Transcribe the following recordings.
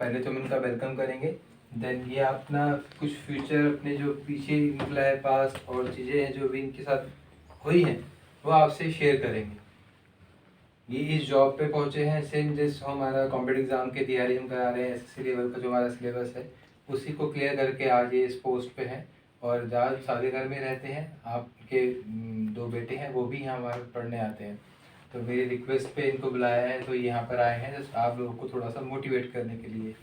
पहले तो हम इनका वेलकम करेंगे, देन ये अपना कुछ फ्यूचर अपने जो पीछे निकला है पास्ट और चीज़ें हैं जो भी इनके साथ हुई हैं वो आपसे शेयर करेंगे। ये इस जॉब पे पहुंचे हैं सेम जिस हमारा कॉम्पिटिटिव एग्जाम की तैयारी हम करा रहे हैं, एसएससी लेवल का जो हमारा सिलेबस है उसी को क्लियर करके आज ये इस पोस्ट पे हैं। और जहाँ सादे घर में रहते हैं, आपके 2 बेटे हैं वो भी यहाँ हमारे पढ़ने आते हैं, तो मेरी रिक्वेस्ट पे इनको बुलाया है, तो यहाँ पर आए हैं जस्ट आप लोगों को थोड़ा सा मोटिवेट करने के लिए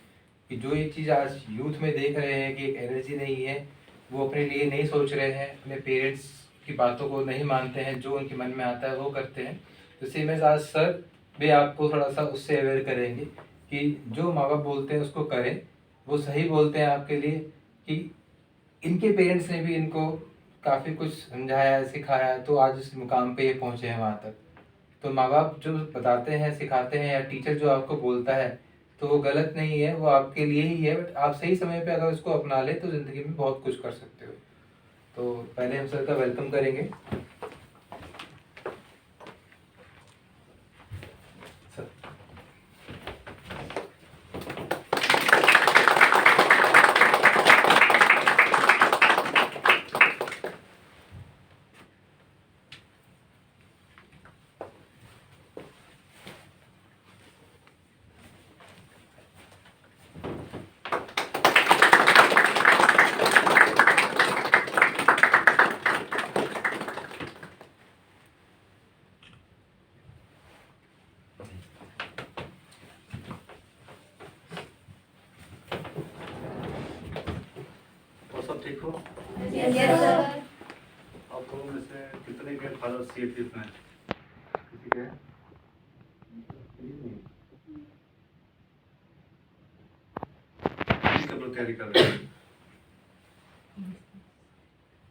कि जो ये चीज़ आज यूथ में देख रहे हैं कि एक एनर्जी नहीं है, वो अपने लिए नहीं सोच रहे हैं, अपने पेरेंट्स की बातों को नहीं मानते हैं, जो उनके मन में आता है वो करते हैं। तो सेम एज आज सर भी आपको थोड़ा सा उससे अवेयर करेंगे कि जो माँ बाप बोलते हैं उसको करें, वो सही बोलते हैं आपके लिए, कि इनके पेरेंट्स ने भी इनको काफ़ी कुछ समझाया सिखाया तो आज इस मुकाम पे ये पहुँचे हैं वहाँ तक। तो माँ बाप जो बताते हैं सिखाते हैं या टीचर जो आपको बोलता है तो वो गलत नहीं है, वो आपके लिए ही है, बट आप सही समय पे अगर उसको अपना ले तो ज़िंदगी में बहुत कुछ कर सकते हो। तो पहले हम सर का वेलकम करेंगे। सर ठीक हो? Yes sir. आप लोगों में से कितने के फादर सीएपीएफ में? किसी के? किसके ऊपर तैयारी कर रहे हैं?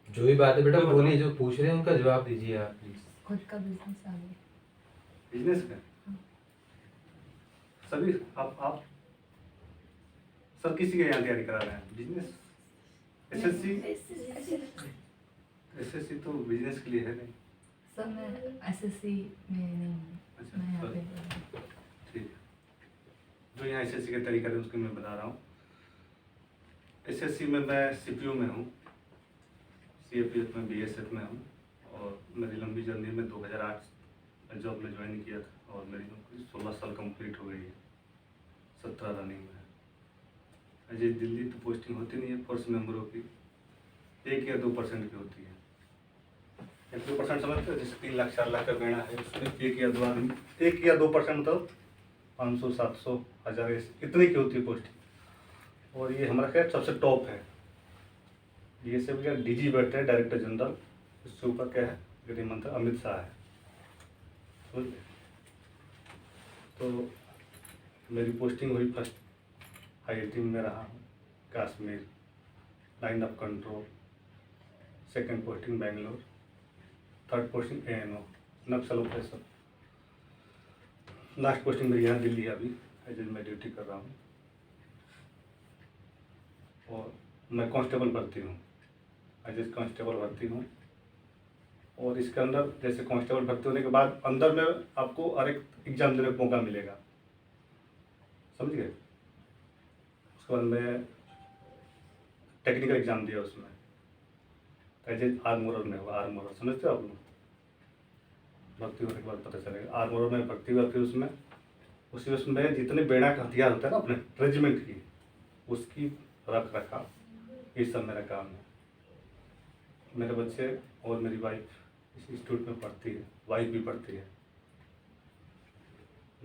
जो भी बात है बेटा बोलिए, जो पूछ रहे हैं उनका जवाब दीजिए आप प्लीज। खुद का बिजनेस आगे। बिजनेस का? सभी आप सर किसी के यहाँ तैयारी करा रहे हैं? बिजनेस? एसएससी तो बिजनेस के लिए है नहीं। सर मैं एसएससी में नहीं हूँ। अच्छा, मैं यहाँ सर। पे ठीक है, जो यहाँ एसएससी का तैयारी कर रहे हैं उसकी मैं बता रहा हूँ। एसएससी में मैं सीपीयू में हूँ, सीएपीएफ में बीएसएफ में हूँ, और मेरी लंबी जर्नी में 2008 जॉब में ज्वाइन किया था और मेरी नौकरी 16 साल कंप्लीट हो गई है, 17 रनिंग में है। अजय दिल्ली तो पोस्टिंग होती नहीं है फोर्स मेंबरों की, 1 या 2% की होती है। 1-2% समझते हो, जैसे 3 लाख 4 लाख का गणना है उसमें 1 या 2% मतलब 500 700 1000 इतनी की होती है पोस्टिंग। और ये हमारा क्या सबसे टॉप है, ये सब क्या डीजी बैठे हैं, डायरेक्टर जनरल, इससे ऊपर क्या है गृह मंत्री अमित शाह है, समझ गए। तो मेरी पोस्टिंग हुई फर्स्ट IIT में रहा हूँ Kashmir, line of control, second posting Bangalore, third posting ANO Naxal operation, last posting मेरी यहाँ दिल्ली है अभी, एज मैं ड्यूटी कर रहा हूँ। और मैं कांस्टेबल भर्ती हूँ, एज कांस्टेबल भर्ती हूँ। और इसके अंदर जैसे कांस्टेबल भर्ती होने के बाद अंदर में आपको हर एक एग्जाम देने का मौका मिलेगा, समझ गए। उसके बाद मैं टेक्निकल एग्जाम दिया उसमें, एज आर्मोरर में हुआ, आर्मोरर समझते हो आप लोग, भर्ती होने के बाद पता चलेगा। आर्मोरर में भर्ती हुआ, फिर उसमें जितने बेड़ा का हथियार होता है ना अपने रेजिमेंट की, उसकी रख रखाव, ये सब मेरा काम है। मेरे बच्चे और मेरी वाइफ इस इंस्टीट्यूट में पढ़ती है, वाइफ भी पढ़ती है,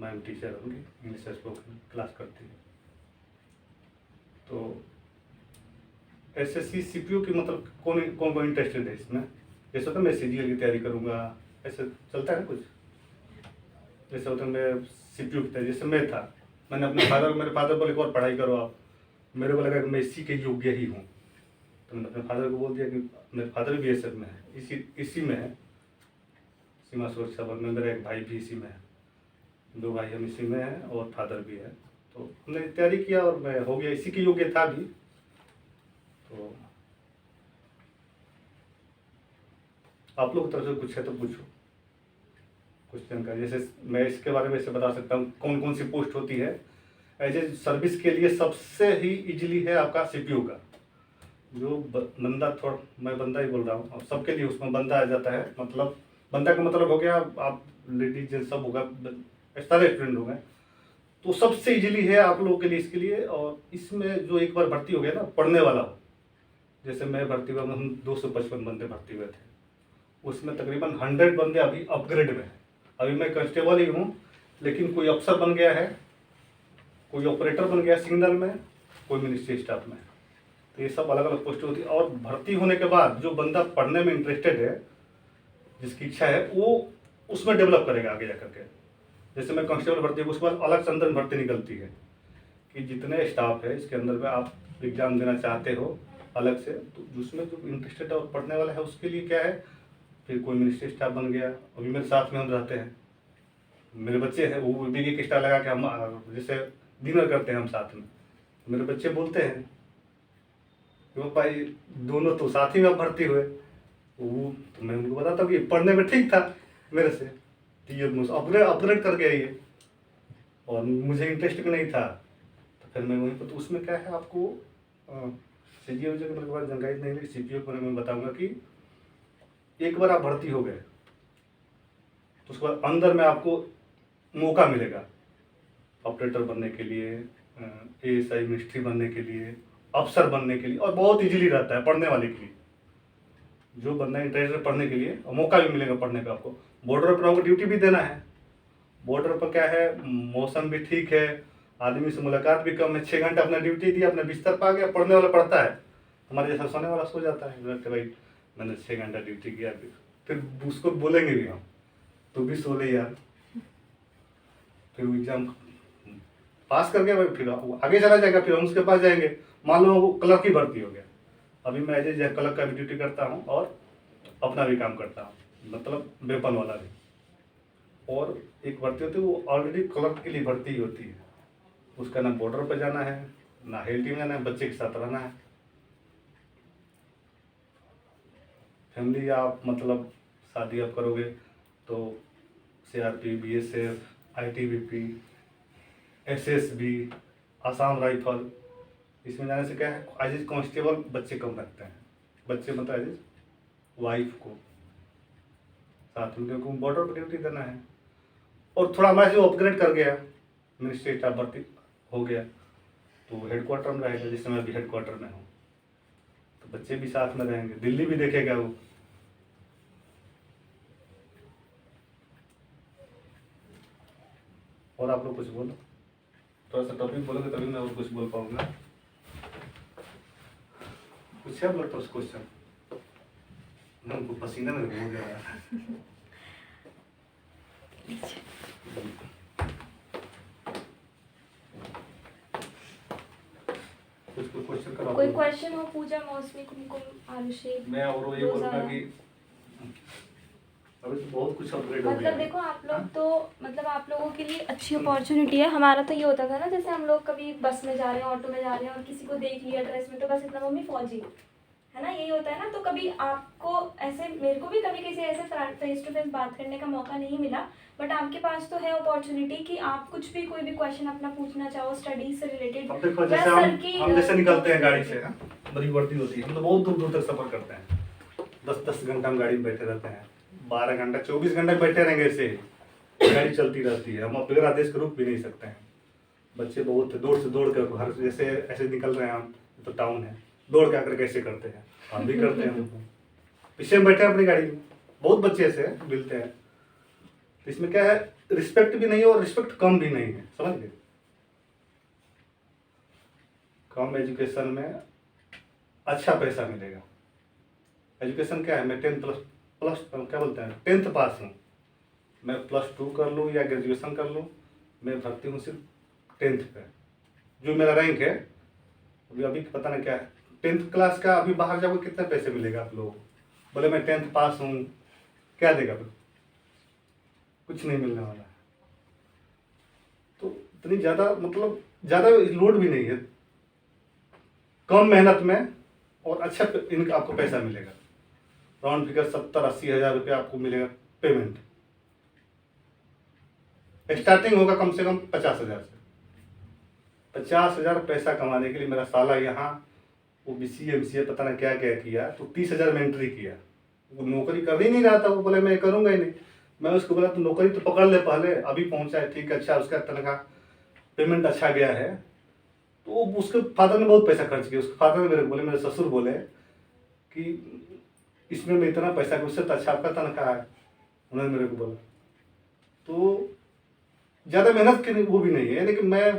मैम टीचर होंगी, इंग्लिश स्पोकन क्लास करती है। तो एसएससी सीपीयू की मतलब कौन इंटरेस्टेड है इसमें, जैसे होता है मैं सीजीएल की तैयारी करूँगा, ऐसे चलता है ना कुछ, जैसे होता है मैं सीपीयू की तैयारी, जैसे मैं था, मैंने अपने मेरे फादर बोले एक और पढ़ाई करो आप, मेरे को लगा कि मैं इसी के योग्य ही हूँ, तो मैंने अपने फादर को बोल दिया कि मेरे फादर भी बीएसएफ में है, इसी में है, सीमा सुरक्षा बल में। मेरा एक भाई भी इसी में है, 2 भाई हम इसी में हैं और फादर भी है। तो हमने तैयारी किया और मैं हो गया, इसी के योग्य था भी। तो आप लोग की तरफ से कुछ है तो पूछो, कुछ जानकारी। जैसे मैं इसके बारे में ऐसे बता सकता हूँ कौन कौन सी पोस्ट होती है, एज ए सर्विस के लिए सबसे ही इजीली है आपका सीपीयू का। जो बंदा थोड़ा, मैं बंदा ही बोल रहा हूँ, अब सबके लिए उसमें बंदा आ जाता है, मतलब बंदा का मतलब हो गया आप लेडीज जेंट्स सब होगा, सारे स्टूडेंट हो गए, तो सबसे इजीली है आप लोगों के लिए इसके लिए। और इसमें जो एक बार भर्ती हो गया ना, पढ़ने वाला हो, जैसे मैं भर्ती हुआ, हम 255 बंदे भर्ती हुए थे, उसमें तकरीबन 100 बंदे अभी अपग्रेड में हैं। अभी मैं कांस्टेबल ही हूँ, लेकिन कोई अफसर बन गया है, कोई ऑपरेटर बन गया सिग्नल में, कोई मिनिस्ट्री स्टाफ में। तो ये सब अलग अलग पोस्ट होती है। और भर्ती होने के बाद जो बंदा पढ़ने में इंटरेस्टेड है, जिसकी इच्छा है, वो उसमें डेवलप करेगा आगे जाकर के। जैसे मैं कांस्टेबल भर्ती हूँ, उसके बाद अलग से अंदर भर्ती निकलती है कि जितने स्टाफ है इसके अंदर में आप एग्जाम देना चाहते हो अलग से, तो जिसमें जो इंटरेस्टेड और पढ़ने वाला है उसके लिए क्या है, फिर कोई मिनिस्ट्री स्टाफ बन गया। अभी मेरे साथ में हम रहते हैं, मेरे बच्चे हैं, वो भी एक स्टार लगा के हम जैसे डिनर करते हैं हम साथ में, मेरे बच्चे बोलते हैं क्यों भाई दोनों तो साथ ही में भर्ती हुए। वो तो मैं उनको बताता हूँ कि पढ़ने में ठीक था मेरे से, तो ये अपग्रेड कर गया ये, और मुझे इंटरेस्ट भी नहीं था, तो फिर मैं वहीं पर। तो उसमें क्या है, आपको सीजीओ के बारे में जानकारी नहीं, सीपीओ के बारे में बताऊंगा कि एक बार आप भर्ती हो गए तो उसके बाद अंदर में आपको मौका मिलेगा ऑपरेटर बनने के लिए, एएसआई मिनिस्ट्री बनने के लिए, अफसर बनने के लिए, और बहुत इजीली रहता है पढ़ने वाले के लिए। जो बंदा इंटरेस्टेड पढ़ने के लिए, और मौका भी मिलेगा पढ़ने का आपको। बॉर्डर पर आपको ड्यूटी भी देना है, बॉर्डर पर क्या है, मौसम भी ठीक है, आदमी से मुलाकात भी कम है, 6 घंटा अपना ड्यूटी दिया, अपना बिस्तर पा गया, पढ़ने वाला पढ़ता है, हमारे जैसा सोने वाला सो जाता है। भाई मैंने 6 घंटा ड्यूटी किया, फिर उसको बोलेंगे भी हम, तू भी सो ले यार। फिर वो एग्जाम पास कर गया भाई, फिर आगे चला जाएगा, फिर हम उसके पास जाएंगे। मान लो वो क्लर्क की भर्ती हो गया, अभी मैं एज ए क्लर्क का भी ड्यूटी करता हूँ और अपना भी काम करता हूँ, मतलब वेपन वाला भी। और एक भर्ती होती है वो ऑलरेडी क्लर्क के लिए भर्ती ही होती है, उसका ना बॉर्डर पर जाना है, ना हेल्थ टीम जाना है, बच्चे के साथ रहना है। फैमिली आप मतलब शादी आप करोगे तो CRP, BSF, ITBP, SSB, Assam rifle, इसमें जाने से क्या है, एज ए कांस्टेबल बच्चे कम रखते हैं, बच्चे मतलब एज ए वाइफ को साथ में, क्योंकि बॉर्डर पर ड्यूटी देना है। और थोड़ा हमारे से अपग्रेड कर गया, मिनिस्ट्री स्टाफ भर्ती हो गया, तो हेडक्वार्टर में रहेगा, जिस समय अभी हेडक्वार्टर में हूँ, तो बच्चे भी साथ में रहेंगे, दिल्ली भी देखेगा वो। और आप लोग कुछ बोलो, थोड़ा सा टॉपिक बोलोगे तभी मैं और कुछ बोल पाऊंगा। कुछ है आप लोग तो क्वेश्चन, हमको पसीना में हो जा रहा है। कुछ क्वेश्चन करो। कोई क्वेश्चन हो, पूजा, मौसमी, कुमकुम, आरुषि। मैं और ये बोलूँगा कि अभी तो बहुत कुछ अपग्रेड हो गया मतलब है। देखो आप लोग तो मतलब आप लोगों के लिए अच्छी अपॉर्चुनिटी है। हमारा तो ये होता था ना, जैसे हम लोग कभी बस में जा रहे हैं, ऑटो में जा रहे हैं और किसी को देख लिया ड्रेस में, तो बस इतना मम्मी फौजी है ना, यही होता है ना। तो कभी आपको ऐसे, मेरे को भी कभी किसी ऐसे फेस टू फेस बात करने का मौका नहीं मिला, बट आपके पास तो है अपॉर्चुनिटी कि आप कुछ भी कोई भी क्वेश्चन अपना पूछना चाहो स्टडीज से रिलेटेड। अब देखो जैसे हम जैसे निकलते हैं गाड़ी से, बड़ी वर्दी होती है, हम तो बहुत दूर दूर तक सफर करते हैं, 10-10 घंटा हम गाड़ी में बैठे रहते हैं, 12 घंटा 24 घंटे बैठे रहेंगे, ऐसे गाड़ी चलती रहती है, हम बगैर आदेश के रुक भी नहीं सकते हैं। बच्चे बहुत दूर से दौड़ कर हर जैसे ऐसे निकल रहे हैं हम, तो टाउन है, दौड़ के आकर कैसे करते हैं, हम भी करते हैं। पीछे हम बैठे हैं अपनी गाड़ी में, बहुत बच्चे ऐसे मिलते हैं। तो इसमें क्या है, रिस्पेक्ट भी नहीं है और रिस्पेक्ट कम भी नहीं है, समझ गए। कम एजुकेशन में अच्छा पैसा मिलेगा। एजुकेशन क्या है, मैं 10 प्लस क्या बोलते हैं 10th पास हूँ, मैं +2 कर लूँ या ग्रेजुएशन कर लूँ, मैं भर्ती हूँ सिर्फ 10th पे। जो मेरा रैंक है अभी पता नहीं क्या है, 10th क्लास का। अभी बाहर जाओगे कितने पैसे मिलेगा आप लोगों को, बोले मैं 10th पास हूँ, क्या देगा फिर, कुछ नहीं मिलने वाला है। तो इतनी ज़्यादा मतलब ज़्यादा लोड भी नहीं है, कम मेहनत में और अच्छा इनका आपको पैसा मिलेगा। राउंड फिगर 70-80 हज़ार रुपये आपको मिलेगा पेमेंट। स्टार्टिंग होगा कम से कम 50 हज़ार से, 50,000 पैसा कमाने के लिए मेरा साला यहाँ वो BCA MCA पता ना क्या क्या किया, तो 30,000 में एंट्री किया। वो नौकरी कर ही नहीं रहा था, वो बोले मैं करूँगा ही नहीं। मैं उसको बोला तो नौकरी तो पकड़ ले पहले, अभी पहुँचा है, ठीक है, अच्छा उसका तनख्वाह पेमेंट अच्छा गया है। तो वो उसके फादर ने बहुत पैसा खर्च किया। उसके फादर ने मेरे को बोले, मेरे ससुर बोले कि इसमें मैं इतना पैसा, उससे तो अच्छा आपका तनख्वाह है, उन्होंने मेरे को बोला। तो ज़्यादा मेहनत की वो भी नहीं है, लेकिन मैं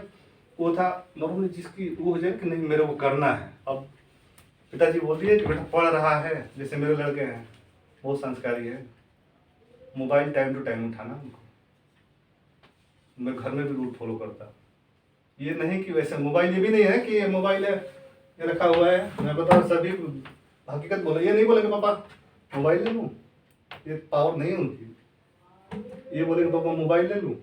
वो था नॉर्मली जिसकी वो हो जाए कि नहीं मेरे को करना है। अब पिताजी बोलती है कि बेटा पढ़ रहा है, जैसे मेरे लड़के हैं बहुत संस्कारी है, मोबाइल टाइम टू टाइम उठाना उनको, मैं घर में भी रूल फॉलो करता। ये नहीं कि वैसे मोबाइल, ये भी नहीं है कि ये मोबाइल है ये रखा हुआ है। मैं बता सभी हकीकत बोला, ये नहीं बोलेंगे पापा मोबाइल ले लूँ, ये पावर नहीं है उनकी। ये बोलेंगे पापा मोबाइल ले लूँ,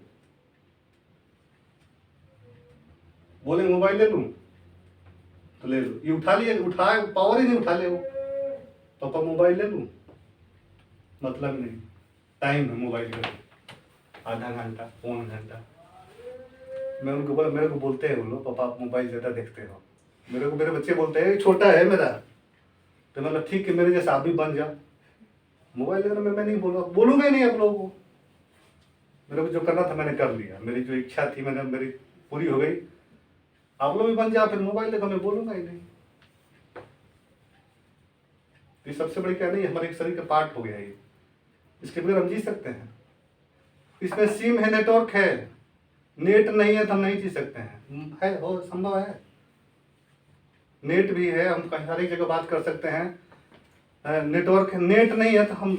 बोले मोबाइल ले लूँ तो ले लो, ये उठा लिए, उठाए पावर ही नहीं, उठा ले वो पापा मोबाइल ले लूँ, मतलब नहीं, टाइम है मोबाइल का, आधा घंटा पौन घंटा। मैं उनको बोला, मेरे को बोलते हैं वो लोग पापा आप मोबाइल ज़्यादा देखते हो, मेरे को मेरे बच्चे बोलते हैं छोटा है मेरा, तो मतलब ठीक है मेरे जैसा आप भी बन जाओ। मोबाइल लेकर मैं नहीं बोलूँगा ही नहीं आप लोगों को। मेरे को जो करना था मैंने कर लिया, मेरी जो इच्छा थी मैंने मेरी पूरी हो गई। आप लोग भी बन जाओ, फिर मोबाइल लेकर मैं बोलूँगा ही नहीं। ये सबसे बड़ी क्या नहीं, हमारे शरीर का पार्ट हो गया ये, इसके बगैर हम जी सकते हैं। इसमें सिम है, नेटवर्क है, नेट नहीं है तो हम नहीं जी सकते हैं, है हो संभव है। नेट भी है, हम कहीं हर एक जगह बात कर सकते हैं, नेटवर्क है, नेट नहीं है तो हम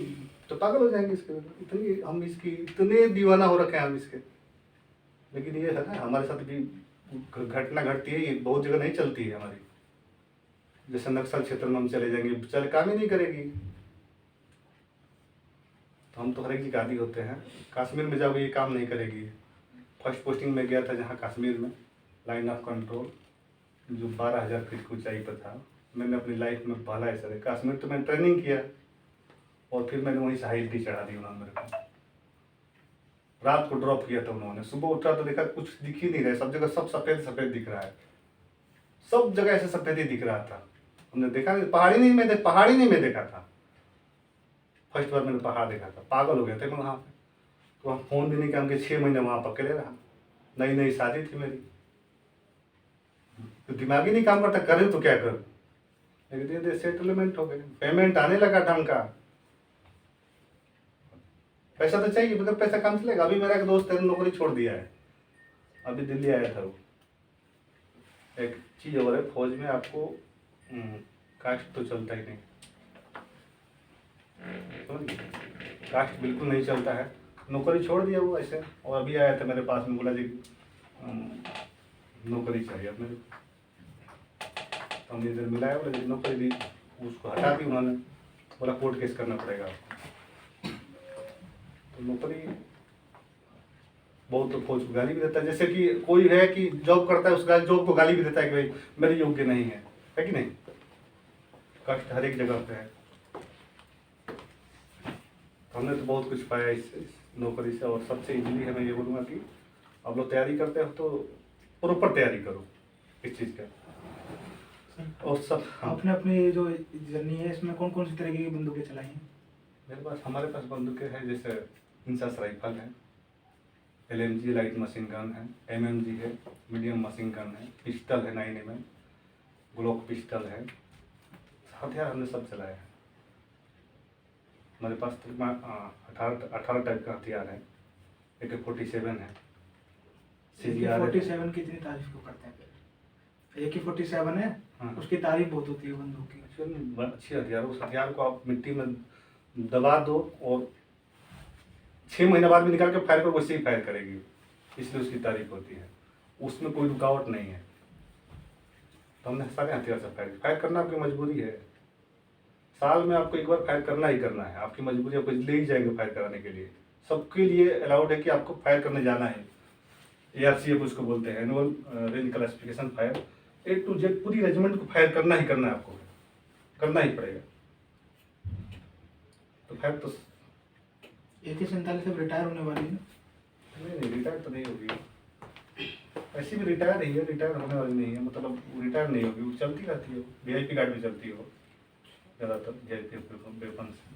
तो पागल हो जाएंगे इसके बगैर। इतनी हम इसकी इतने दीवाना हो रखे हैं हम इसके। लेकिन ये है ना हमारे साथ भी घटना घटती है, ये बहुत जगह नहीं चलती है हमारी। जैसे नक्सल क्षेत्र में हम चले जाएंगे, चल काम ही नहीं करेगी। तो हम तो हर एक जगह आदि होते हैं। कश्मीर में जाओगे ये काम नहीं करेगी। फर्स्ट पोस्टिंग में गया था जहाँ कश्मीर में, लाइन ऑफ कंट्रोल जो 12,000 फीट की ऊंचाई पर था। मैंने अपनी लाइफ में पहला ऐसा देखा। कश्मीर तो मैंने ट्रेनिंग किया और फिर मैंने वहीं से हाई एल्टी चढ़ा दी उन्होंने मेरे को। रात को ड्रॉप किया था उन्होंने, सुबह उठा तो देखा कुछ दिख ही नहीं रहा, सब जगह सब सफ़ेद सफ़ेद दिख रहा है, सब जगह ऐसे सफ़ेद ही दिख रहा था। हमने देखा नहीं, पहाड़ी नहीं मैं देखा था। फर्स्ट बार मैंने पहाड़ देखा था, पागल हो गया था मैं वहाँ पे। तो वहाँ फ़ोन भी नहीं किया, हमके 6 महीने वहाँ पकड़े रहा। नई नई शादी थी मेरी, तो दिमाग ही नहीं काम करता, करें तो क्या करूँ। लेकिन धीरे सेटलमेंट हो गए, पेमेंट आने लगा ढंग का। पैसा तो चाहिए, मतलब पैसा काम चलेगा। अभी मेरा एक दोस्त है नौकरी छोड़ दिया है, अभी दिल्ली आया था वो। एक चीज़ और है, फौज में आपको कास्ट तो चलता ही नहीं, कास्ट बिल्कुल नहीं चलता है। नौकरी छोड़ दिया वो ऐसे, और अभी आया था मेरे पास में, बोला जी नौकरी चाहिए अब मेरे को। तो हमने इधर मिलाया, बोला जी नौकरी दी, उसको हटा दी उन्होंने, बोला कोर्ट केस करना पड़ेगा आपको। तो नौकरी बहुत तो फौज को गाली भी देता है, जैसे कि कोई है कि जॉब करता है उस जॉब को गाली भी देता है कि भाई मेरे योग्य नहीं है कि नहीं। कष्ट हर एक जगह पे है। हमने तो बहुत कुछ पाया इस नौकरी से, और सबसे इजीली है मैं ये बोलूँगा कि आप लोग तैयारी करते हो तो प्रॉपर तैयारी करो इस चीज़ का। और सब आपने अपनी जो जर्नी है इसमें कौन कौन सी तरह की बंदूकें चलाई हैं? मेरे पास हमारे पास बंदूकें हैं, जैसे इंसास राइफल है, LMG लाइट मशीन गन है, MMG है, मीडियम मशीन गन है, पिस्टल है 9mm, ग्लॉक पिस्टल है। हथियार हमने सब चलाया है। हमारे पास तकरीबन 18 टाइप का हथियार है। AK-47 है, CGR है। AK-47 की इतनी तारीफ क्यों करते हैं? AK-47 है, हाँ। उसकी तारीफ बहुत होती है बंदूक की। अच्छी हथियार, उस हथियार को आप मिट्टी में दबा दो और 6 महीने बाद भी निकाल के फायर करो, वैसे ही फायर करेगी, इसलिए उसकी तारीफ होती है। उसमें कोई रुकावट नहीं है। तो हमने सारे हथियार से फायर करना आपकी मजबूरी है। साल में आपको एक बार फायर करना ही करना है, आपकी मजबूरी, आपको ले ही जाएंगे फायर कराने के लिए। सबके लिए अलाउड है कि आपको फायर करने जाना है। ARCF उसको बोलते हैं, annual range classification fire. A to Z पूरी रेजिमेंट को फायर करना ही करना है, आपको करना ही पड़ेगा। तो फायर तो AK-47 से रिटायर होने वाली है। नहीं रिटायर तो नहीं होगी, ऐसी भी रिटायर ही है, रिटायर होने वाली नहीं है, मतलब रिटायर नहीं होगी, वो चलती रहती है, वीआईपी गार्ड भी चलती है वो ज़्यादातर वीआईपी वेपन से।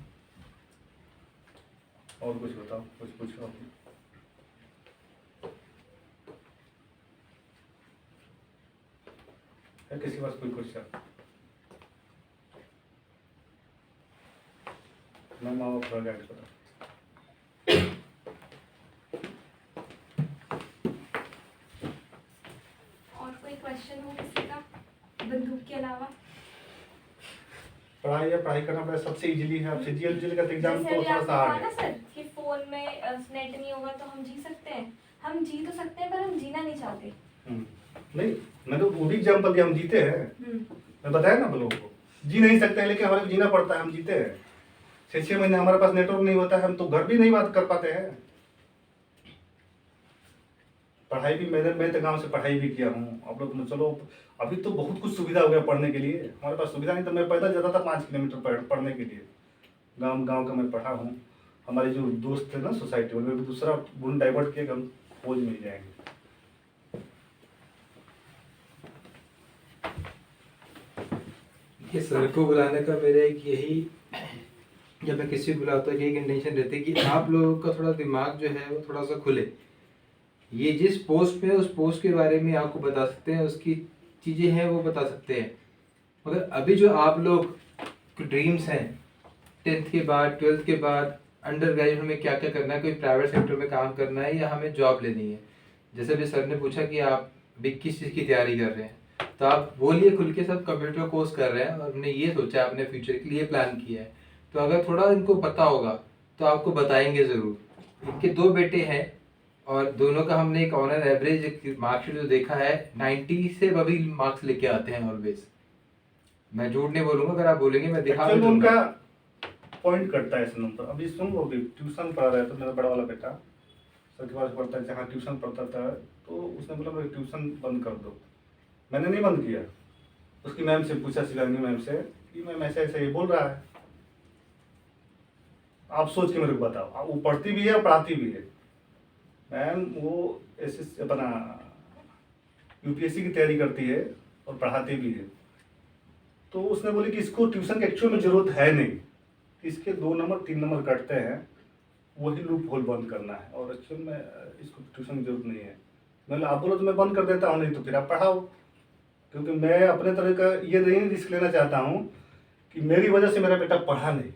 और कुछ बताओ, कुछ पूछो आप। है किसी के पास कोई क्वेश्चन? मैं माँ बाप थोड़ा गाइड करो। और कोई क्वेश्चन हो किसी का बंदूक के अलावा? पढ़ाई या पढ़ाई करना पड़ेगा सबसे इजीली है। आपसे जीएल का एग्जाम जैसे तो अभी थोड़ा आपने सा कहा हार्ड ना है। सर कि फोन में नेट नहीं होगा तो हम जी सकते हैं। हम जी तो सकते हैं पर हम जीना नहीं चाहते। नहीं, मैं तो वो भी एग्जाम्पल दिया, हम जीते हैं। मैं बताया ना आप लोगों को, जी नहीं सकते हैं लेकिन हमारे को जीना पड़ता है, हम जीते हैं। 6 महीने हमारे पास नेटवर्क नहीं होता है, हम तो घर भी नहीं बात कर पाते हैं। पढ़ाई भी मैं तो गांव से पढ़ाई भी किया हूँ। आप लोग चलो, अभी तो बहुत कुछ सुविधा हो गया पढ़ने के लिए। हमारे पास सुविधा नहीं, तो मैं पैदल जाता था 5 किलोमीटर पढ़ने के लिए। गांव का मैं पढ़ा हूँ। हमारे जो दोस्त थे ना सोसाइटी वाले, भी दूसरा गुण डाइवर्ट किया कि हम फौज मिल जाएंगे। ये सर को बुलाने का मेरा एक यही, जब मैं किसी को बुलाता हूँ यही इंटेंशन रहती है कि आप लोगों का थोड़ा दिमाग जो है वो थोड़ा सा खुले। ये जिस पोस्ट पे है उस पोस्ट के बारे में आपको बता सकते हैं, उसकी चीज़ें हैं वो बता सकते हैं, मगर अभी जो आप लोग ड्रीम्स हैं 10th के बाद 12th के बाद अंडर ग्रेजुएट में क्या क्या करना है, कोई प्राइवेट सेक्टर में काम करना है या हमें जॉब लेनी है। जैसे भी सर ने पूछा कि आप भी किस चीज़ की तैयारी कर रहे हैं, तो आप बोलिए खुल के सब कंप्यूटर कोर्स कर रहे हैं और हमने ये सोचा अपने फ्यूचर के लिए प्लान किया है। तो अगर थोड़ा इनको पता होगा तो आपको बताएंगे ज़रूर। इनके 2 बेटे हैं और दोनों का हमने एक ऑनर एवरेज मार्कशीट जो देखा है 90 से अभी मार्क्स लेके आते हैं ऑलवेज। मैं झूठ नहीं बोलूंगा, अगर आप बोलेंगे मैं दिखा भी एक्चुअली दूंगा। उनका पॉइंट करता है इस नंबर। अभी सुन लो, अभी ट्यूशन पढ़ा रहा है तो मेरा बड़ा वाला बेटा सर के पास पढ़ता है, जहाँ ट्यूशन पढ़ता था, तो उसने बोला मेरे ट्यूशन बंद कर दो। मैंने नहीं बंद किया। उसकी मैम से पूछा, शिवांगी मैम से, कि मैम ऐसे ऐसे ये बोल रहा है, आप सोच के मेरे को बताओ। वो पढ़ती भी है और पढ़ाती भी है मैम। वो ऐसे अपना यूपीएससी की तैयारी करती है और पढ़ाती भी है। तो उसने बोली कि इसको ट्यूशन की एक्चुअल में ज़रूरत है नहीं, इसके 2 नंबर 3 नंबर कटते हैं, वही लूप होल बंद करना है, और एक्चुअल में इसको ट्यूशन की जरूरत नहीं है। मतलब आप बोलो तो मैं बंद कर देता हूँ, नहीं तो फिर आप पढ़ाओ। क्योंकि मैं अपने तरह का ये नहीं रिस्क लेना चाहता हूँ कि मेरी वजह से मेरा बेटा पढ़ा नहीं,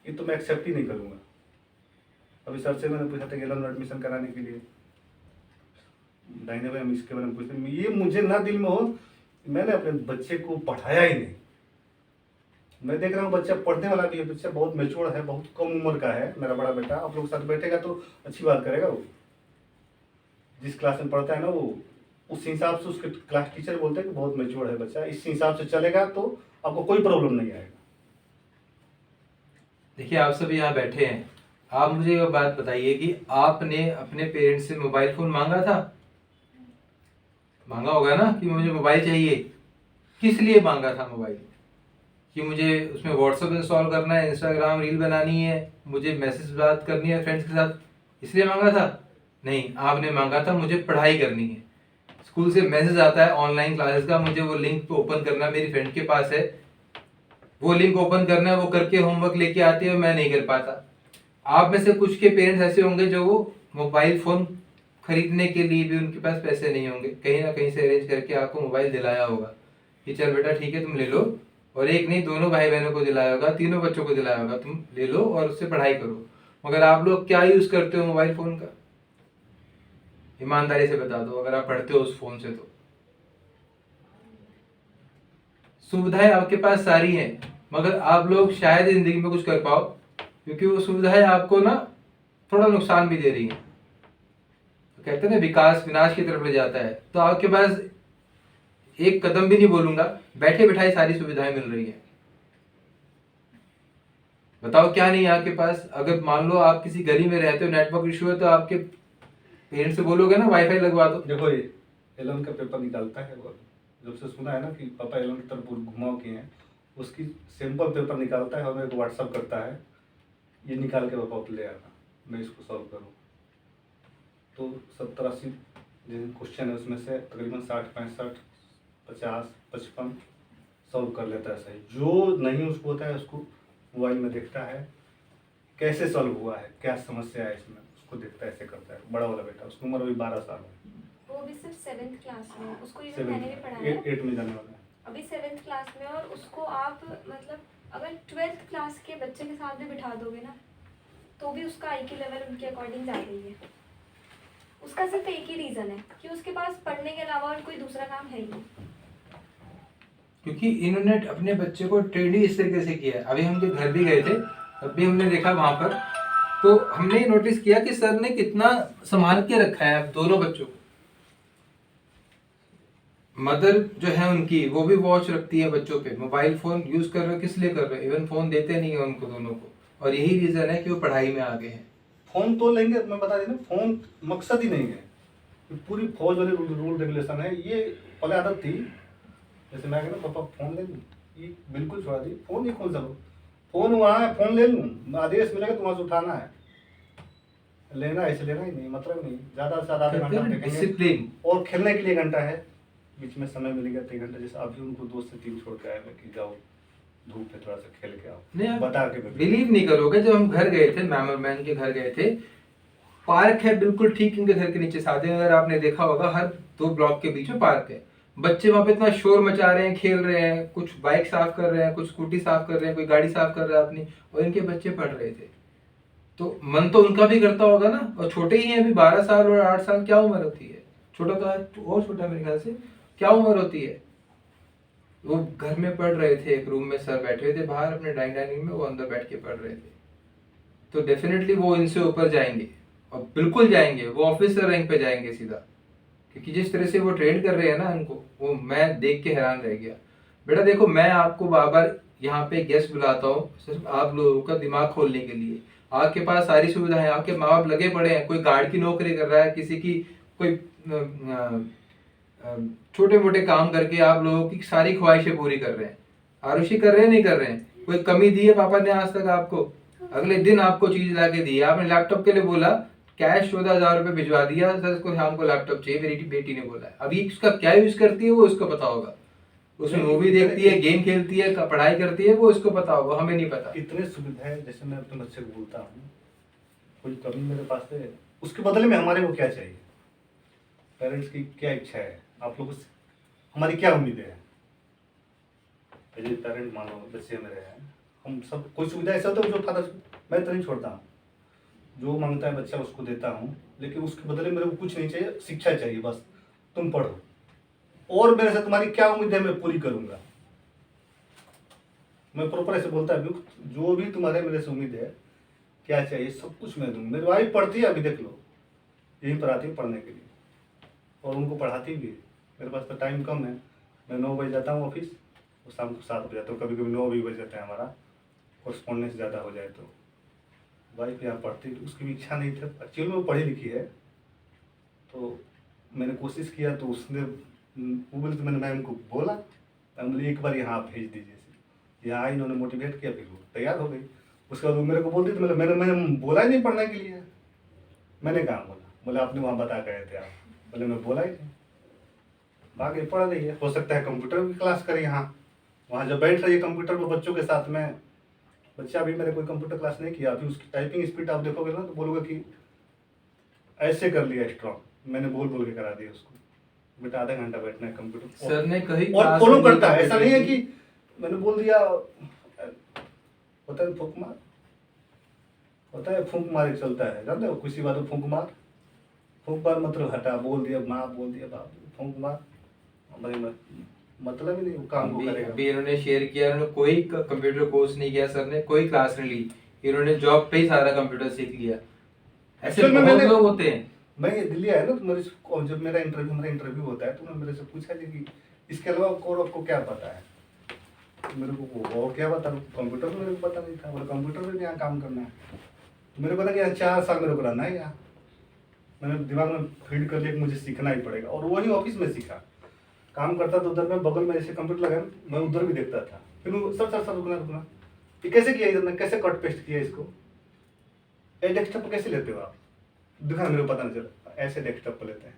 ये तो मैं एक्सेप्ट ही नहीं करूँगा। अभी सर से मैंने पूछा था कि 11 में एडमिशन कराने के लिए, दाहिने भाई हम इसके बारे में पूछते, ये मुझे ना दिल में हो, मैंने अपने बच्चे को पढ़ाया ही नहीं। मैं देख रहा हूँ बच्चा पढ़ने वाला भी है, बच्चा बहुत मैच्योर है, बहुत कम उम्र का है मेरा बड़ा बेटा। आप लोग साथ बैठेगा तो अच्छी बात करेगा। वो जिस क्लास में पढ़ता है ना, वो उस हिसाब से उसके क्लास टीचर बोलते हैं कि बहुत मैच्योर है बच्चा, इस हिसाब से चलेगा तो आपको कोई प्रॉब्लम नहीं आएगा। देखिए आप सब यहाँ बैठे हैं, आप मुझे ये बात बताइए कि आपने अपने पेरेंट्स से मोबाइल फोन मांगा था? मांगा होगा ना कि मुझे मोबाइल चाहिए। किस लिए मांगा था मोबाइल? कि मुझे उसमें व्हाट्सएप इंस्टॉल करना है, इंस्टाग्राम रील बनानी है, मुझे मैसेज बात करनी है फ्रेंड्स के साथ, इसलिए मांगा था? नहीं, आपने मांगा था मुझे पढ़ाई करनी है। स्कूल से मैसेज आता है ऑनलाइन क्लासेस का, मुझे वो लिंक ओपन करना, मेरी फ्रेंड के पास है, वो लिंक ओपन करना है, वो करके होमवर्क लेके आती है, मैं नहीं कर पाता। आप में से कुछ के पेरेंट्स ऐसे होंगे जो वो मोबाइल फोन खरीदने के लिए भी उनके पास पैसे नहीं होंगे, कहीं ना कहीं से अरेंज करके आपको मोबाइल दिलाया होगा कि चल बेटा ठीक है तुम ले लो, और एक नहीं दोनों भाई बहनों को दिलाया होगा, तीनों बच्चों को दिलाया होगा, तुम ले लो और उससे पढ़ाई करो। मगर आप लोग क्या यूज करते हो मोबाइल फोन का? ईमानदारी से बता दो, अगर आप पढ़ते हो उस फोन से तो। सुविधाएं आपके पास सारी हैं, मगर आप लोग शायद जिंदगी में कुछ कर पाओ, क्योंकि वो सुविधाएं आपको ना थोड़ा नुकसान भी दे रही हैं। तो कहते हैं ना विकास विनाश की तरफ ले जाता है, तो आपके पास एक कदम भी नहीं बोलूंगा, बैठे बिठाई सारी सुविधाएं मिल रही है। बताओ क्या नहीं है आपके पास? अगर मान लो आप किसी गली में रहते हो, नेटवर्क इशू है, तो आपके पेरेंट्स से बोलोगे ना वाईफाई लगवा दो। देखो ये एलन का पेपर निकालता है, वो जब से सुना है ना कि पापा एलन की तरफ घुमाव किए हैं, उसकी सैंपल पेपर निकालता है और मेरे को व्हाट्सअप करता है, ये निकाल के पापा ले आना, मैं इसको सॉल्व करूँ। तो 70-80 जिन क्वेश्चन है उसमें से तकरीबन 60, 65, 50, 55 सॉल्व कर लेता है सही। जो नहीं उसको होता है उसको मोबाइल में देखता है कैसे सॉल्व हुआ है, क्या समस्या है इसमें, उसको देखता है, ऐसे करता है। बड़ा वाला बेटा, उसकी उम्र अभी 12 साल है। वो भी सिर्फ 7th क्लास में है। उसको इवन मैंने भी पढ़ाया है 8 में जाने वाला है। अभी 7th क्लास में। और उसको आप मतलब अगर 12th क्लास के बच्चे के साथ भी बिठा दोगे ना तो भी उसका IQ लेवल उनके अकॉर्डिंग ज़्यादा ही है। उसका सिर्फ एक ही रीज़न है कि उसके पास पढ़ने के अलावा और कोई दूसरा काम है ही नहीं। क्योंकि इन्होंने अपने बच्चे को ट्रेंड ही इस तरीके से किया है। अभी हम जब घर भी गए थे तब भी हमने देखा वहां पर, तो हमने नोटिस किया कि सर ने कितना संभाल के रखा है दोनों बच्चों को। मदर जो है उनकी, वो भी वॉच रखती है बच्चों पे। मोबाइल फोन यूज कर रहे हो, किस लिए कर रहे हो, इवन फोन देते नहीं है उनको दोनों को। और यही रीजन है कि वो पढ़ाई में आगे हैं। फोन तो लेंगे, मैं बता देना, फोन मकसद ही नहीं है। ये पूरी फौज वाले रूल रेगुलेशन है। ये पहले आदत थी, जैसे मैं कहता पापा फोन ले लूँ, ये बिल्कुल छोड़ा दी। फोन ही कौन सा लो, फोन वहाँ है, फोन ले लूँ, आदेश मिलेगा तो वहाँ से उठाना है, लेना है, ऐसे लेना ही नहीं, मतलब नहीं। ज़्यादा से ज़्यादा आधा घंटा डिसिप्लिन। और खेलने के लिए घंटा है, बीच में समय मिल गया 3 घंटा। जैसे अभी उनको 2 से 3 छोड़ के आए मैं कि जाओ धूप है, थोड़ा सा खेल के आओ, नहीं, बता के बिलीव नहीं करोगे, जब हम घर गए थे, मैम और मैन के घर गए थे, पार्क है बिल्कुल ठीक इनके घर के नीचे साथ है। अगर आपने देखा होगा, हर 2 ब्लॉक के बीच में पार्क है। बच्चे वहां पे इतना शोर मचा रहे हैं, खेल रहे हैं, कुछ बाइक साफ कर रहे हैं, कुछ स्कूटी साफ कर रहे हैं, कोई गाड़ी साफ कर रहा है अपनी, और इनके बच्चे पढ़ रहे थे। तो मन तो उनका भी करता होगा ना। और छोटे ही हैं अभी, 12 साल और 8 साल, क्या उम्र होती है? छोटा तो है, और छोटा मेरे ख्याल से, क्या उम्र होती है? वो घर में पढ़ रहे थे, एक रूम में सर बैठे थे, बाहर अपने डाइनिंग में वो अंदर बैठ के पढ़ रहे थे। तो डेफिनेटली वो इनसे ऊपर जाएंगे, और बिल्कुल जाएंगे, वो ऑफिसर रैंक पे जाएंगे सीधा। क्योंकि जिस तरह से वो ट्रेन कर रहे हैं ना इनको, वो मैं देख के हैरान रह गया। बेटा देखो, मैं आपको बार बार यहाँ पे गेस्ट बुलाता हूँ सिर्फ आप लोगों का दिमाग खोलने के लिए। आपके पास सारी सुविधाएं हैं, आपके माँ बाप लगे पड़े हैं, कोई गार्ड की नौकरी कर रहा है, किसी की कोई छोटे मोटे काम करके आप लोगों की सारी ख्वाहिशें पूरी कर रहे हैं। आरुषि कर रहे हैं, नहीं कर रहे हैं? कोई कमी दी है पापा ने आज तक आपको? अगले दिन आपको चीज ला के दी। आपने लैपटॉप के लिए बोला, कैश 14,000 रुपए भिजवा दिया, सर इसको शाम को लैपटॉप चाहिए, मेरी बेटी ने बोला है। अभी उसका क्या यूज करती है वो उसको पता होगा। उसमें मूवी देखती है, गेम खेलती है, पढ़ाई करती है, वो इसको पता होगा, हमें नहीं पता। इतने सुविधाएं, जैसे मैं अपने बच्चे को बोलता हूँ कोई कमी मेरे पास है, उसके बदले में हमारे को क्या चाहिए, पेरेंट्स की क्या इच्छा है, आप लोगों से हमारी क्या उम्मीदें हैं। पेरेंट मान लो बच्चे मेरे हैं, हम सब कोई सुविधा ऐसा होता है जो फादर मैं तो नहीं छोड़ता हूँ, जो मांगता है बच्चा उसको देता हूँ, लेकिन उसके बदले मेरे को कुछ नहीं चाहिए, शिक्षा चाहिए बस। तुम पढ़ो और मेरे से तुम्हारी क्या उम्मीद है मैं पूरी करूँगा। मैं प्रॉपर ऐसे बोलता है, जो भी तुम्हारे मेरे से उम्मीद है, क्या चाहिए सब कुछ मैं दूँगा। मेरी वाइफ पढ़ती है, अभी देख लो, यहीं पर आती है पढ़ने के लिए, और उनको पढ़ाती भी है। मेरे पास तो टाइम कम है, मैं 9 बजे जाता हूँ ऑफिस और शाम को 7 बजे आता हूँ, कभी कभी 9 भी बज जाता है हमारा, कॉरस्पॉन्डेंस ज़्यादा हो जाए तो। वाइफ यहाँ पढ़ती, उसकी भी इच्छा नहीं थी, एक्चुअली में वो पढ़ी लिखी है, तो मैंने कोशिश किया, तो उसने वो बोले, तो मैंने मैम को बोला, मैम बोली एक बार यहाँ भेज दीजिए। यहाँ इन्होंने मोटिवेट किया, फिर वो तैयार हो गई। उसके बाद वो मेरे को बोलती, तो मैंने बोला ही नहीं पढ़ने के लिए। मैंने कहा बोला आपने वहाँ बता गए थे आप, बोले मैं बोला ही नहीं। बाकी पढ़ रही है, हो सकता है कंप्यूटर की क्लास करे यहाँ, वहाँ जब बैठ रही है कंप्यूटर पर बच्चों के साथ में। बच्चा अभी मेरे कोई कंप्यूटर क्लास नहीं किया, अभी उसकी टाइपिंग स्पीड आप देखोगे ना तो बोलोगे कि ऐसे कर लिया स्ट्रॉन्ग, मैंने बोल के करा दिया उसको। बेटा आधा घंटा बैठना है कंप्यूटर, सर ने कहीं और फॉलो करता है। ऐसा नहीं है कि मैंने बोल दिया, होता है फूंक मार, होता है फूंक मार चलता है, जानते हो, किसी बात में फूंक मार मतलब हटा, बोल दिया माँ, बोल दिया बाप, फूंक मार हमारे मतलब ही नहीं, वो काम को करेगा। अभी इन्होंने शेयर किया, इन्होंने कोई कंप्यूटर कोर्स नहीं किया, सर ने कोई क्लास नहीं ली, इन्होंने जॉब पे ही सारा कंप्यूटर सीख लिया। ऐसे बहुत लोग होते हैं। मैं ये दिल्ली आया ना, तो मेरे जब मेरा इंटरव्यू होता है, तो मैं मेरे से पूछा कि इसके अलावा और आपको क्या पता है। तो मेरे को और क्या पता, कंप्यूटर तो मेरे को पता नहीं था। बोले कंप्यूटर में यहाँ काम करना है, तो मेरे को पता कि यहाँ 4 साल मेरे को रहना है यहाँ। मैंने दिमाग में फीड कर लिया कि मुझे सीखना ही पड़ेगा, और वही ऑफिस में सीखा। काम करता तो उधर में बगल में जैसे कंप्यूटर लगा, मैं उधर भी देखता था। फिर सर रुकना, ये कैसे किया, इधर कैसे कट पेस्ट किया इसको, डेस्कटॉप पर कैसे लेते हो आप, दिखा, मेरे को पता नहीं चला। ऐसे डेस्कटॉप पर लेते हैं,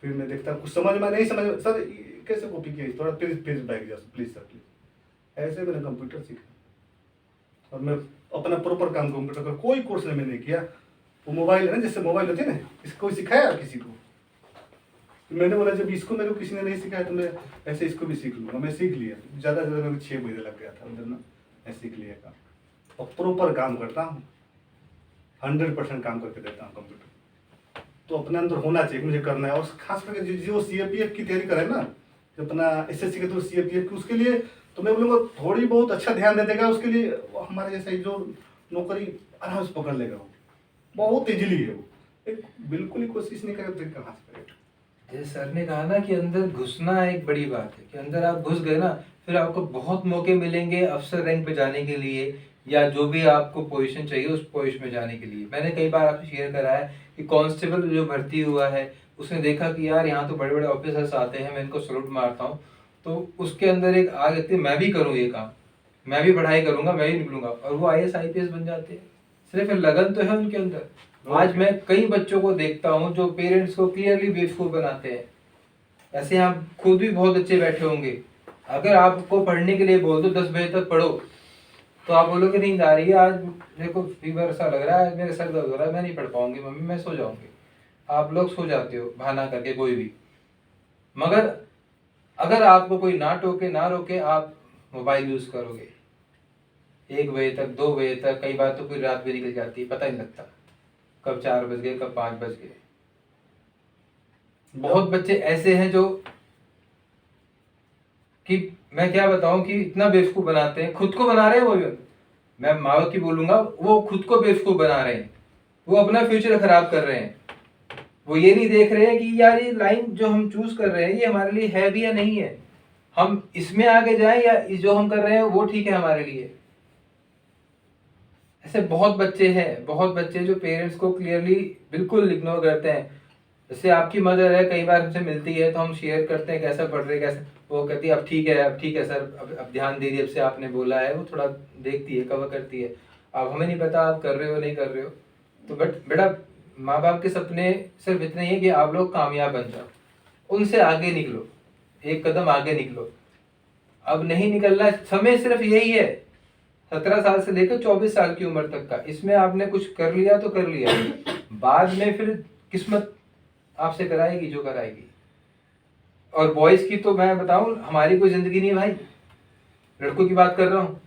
फिर मैं देखता हूँ कुछ समझ में नहीं समझ में, सर ये कैसे कॉपी किया, थोड़ा प्लीज बैक जाओ प्लीज सर प्लीज। ऐसे मैंने कंप्यूटर सीखा और मैं अपना प्रॉपर काम कंप्यूटर का कोई कोर्स मैंने किया। वो मोबाइल है ना, जैसे मोबाइल होती है ना, इसको सिखाया किसी को, तो मैंने बोला जब इसको मेरे को किसी ने नहीं सिखाया तो मैं ऐसे इसको भी सीख लूँगा। मैं सीख लिया, ज़्यादा से ज़्यादा मेरे 6 महीने लग गया था अंदर ना, मैं सीख लिया काम और प्रॉपर काम करता हूँ, 100% काम करके देता हूँ कंप्यूटर। तो अपने अंदर होना चाहिए मुझे करना है। और खास करके जो CAPF की तैयारी करे ना, जो अपना SSC के थ्रू CAPF की, उसके लिए तो मैं बोलूँगा थोड़ी बहुत अच्छा ध्यान दे देगा, उसके लिए वो हमारे जैसा जो नौकरी आराम से पकड़ लेगा, वो बहुत इजीली है। वो एक बिल्कुल ही कोशिश नहीं करेगा तो कहाँ से करेगा। जैसे सर ने कहा ना कि अंदर घुसना एक बड़ी बात है, कि अंदर आप घुस गए ना, फिर आपको बहुत मौके मिलेंगे अफसर रैंक पे जाने के लिए, या जो भी आपको पोजीशन चाहिए उस पोजीशन में जाने के लिए। मैंने कई बार आपसे शेयर करा है कि कांस्टेबल जो भर्ती हुआ है, उसने देखा कि यार यहाँ तो बड़े बड़े ऑफिसर्स आते हैं, मैं इनको सलूट मारता हूँ, तो उसके अंदर एक आग आती है, मैं भी करूँ ये काम, मैं भी पढ़ाई करूँगा, मैं भी निकलूंगा, और वो IAS IPS बन जाते हैं। सिर्फ लगन तो है उनके अंदर। आज मैं कई बच्चों को देखता हूँ जो पेरेंट्स को क्लियरली बेवकूफ बनाते हैं। ऐसे आप खुद भी बहुत अच्छे बैठे होंगे, अगर आपको पढ़ने के लिए बोल दो 10 बजे तक पढ़ो, तो आप बोलोगे नींद आ रही है, आज मेरे को फीवर सा लग रहा है, मेरे सर दर्द हो रहा है, मैं नहीं पढ़ पाऊंगी मम्मी, मैं सो जाऊंगी। आप लोग सो जाते हो बहाना करके कोई भी। मगर अगर आपको कोई ना टोके ना रोके, आप मोबाइल यूज करोगे 1 बजे तक, 2 बजे तक, कई बार तो पूरी रात भी निकल जाती है, पता नहीं लगता कब 4 बज गए, कब 5 बज गए। बहुत बच्चे ऐसे हैं जो कि मैं क्या बताऊं कि इतना बेवकूफ बनाते हैं, खुद को बना रहे हैं। वो मैं माँ बाप की बोलूंगा, वो खुद को बेवकूफ बना रहे हैं, वो अपना फ्यूचर खराब कर रहे हैं। वो ये नहीं देख रहे हैं कि यार ये लाइन जो हम चूज कर रहे हैं ये हमारे लिए है भी या नहीं है, हम इसमें आगे जाएं या जो हम कर रहे हैं वो ठीक है हमारे लिए। ऐसे बहुत बच्चे हैं, बहुत बच्चे जो पेरेंट्स को क्लियरली बिल्कुल इग्नोर करते हैं। जैसे आपकी मदर है, कई बार हमसे मिलती है तो हम शेयर करते हैं कैसा पढ़ रहे कैसे, वो कहती है अब ठीक है, अब ठीक है सर, अब ध्यान दे रही है, अब से आपने बोला है, वो थोड़ा देखती है, कवर करती है। अब हमें नहीं पता आप कर रहे हो नहीं कर रहे हो, तो बट बेटा माँ बाप के सपने सिर्फ इतने ही है कि आप लोग कामयाब बन जाओ, उनसे आगे निकलो, एक कदम आगे निकलो। अब नहीं निकलना, समय सिर्फ यही है 17 साल से लेकर 24 साल की उम्र तक का, इसमें आपने कुछ कर लिया तो कर लिया, बाद में फिर किस्मत आपसे कराएगी जो कराएगी। और बॉयज की तो मैं बताऊं, हमारी कोई जिंदगी नहीं है भाई, लड़कों की बात कर रहा हूँ।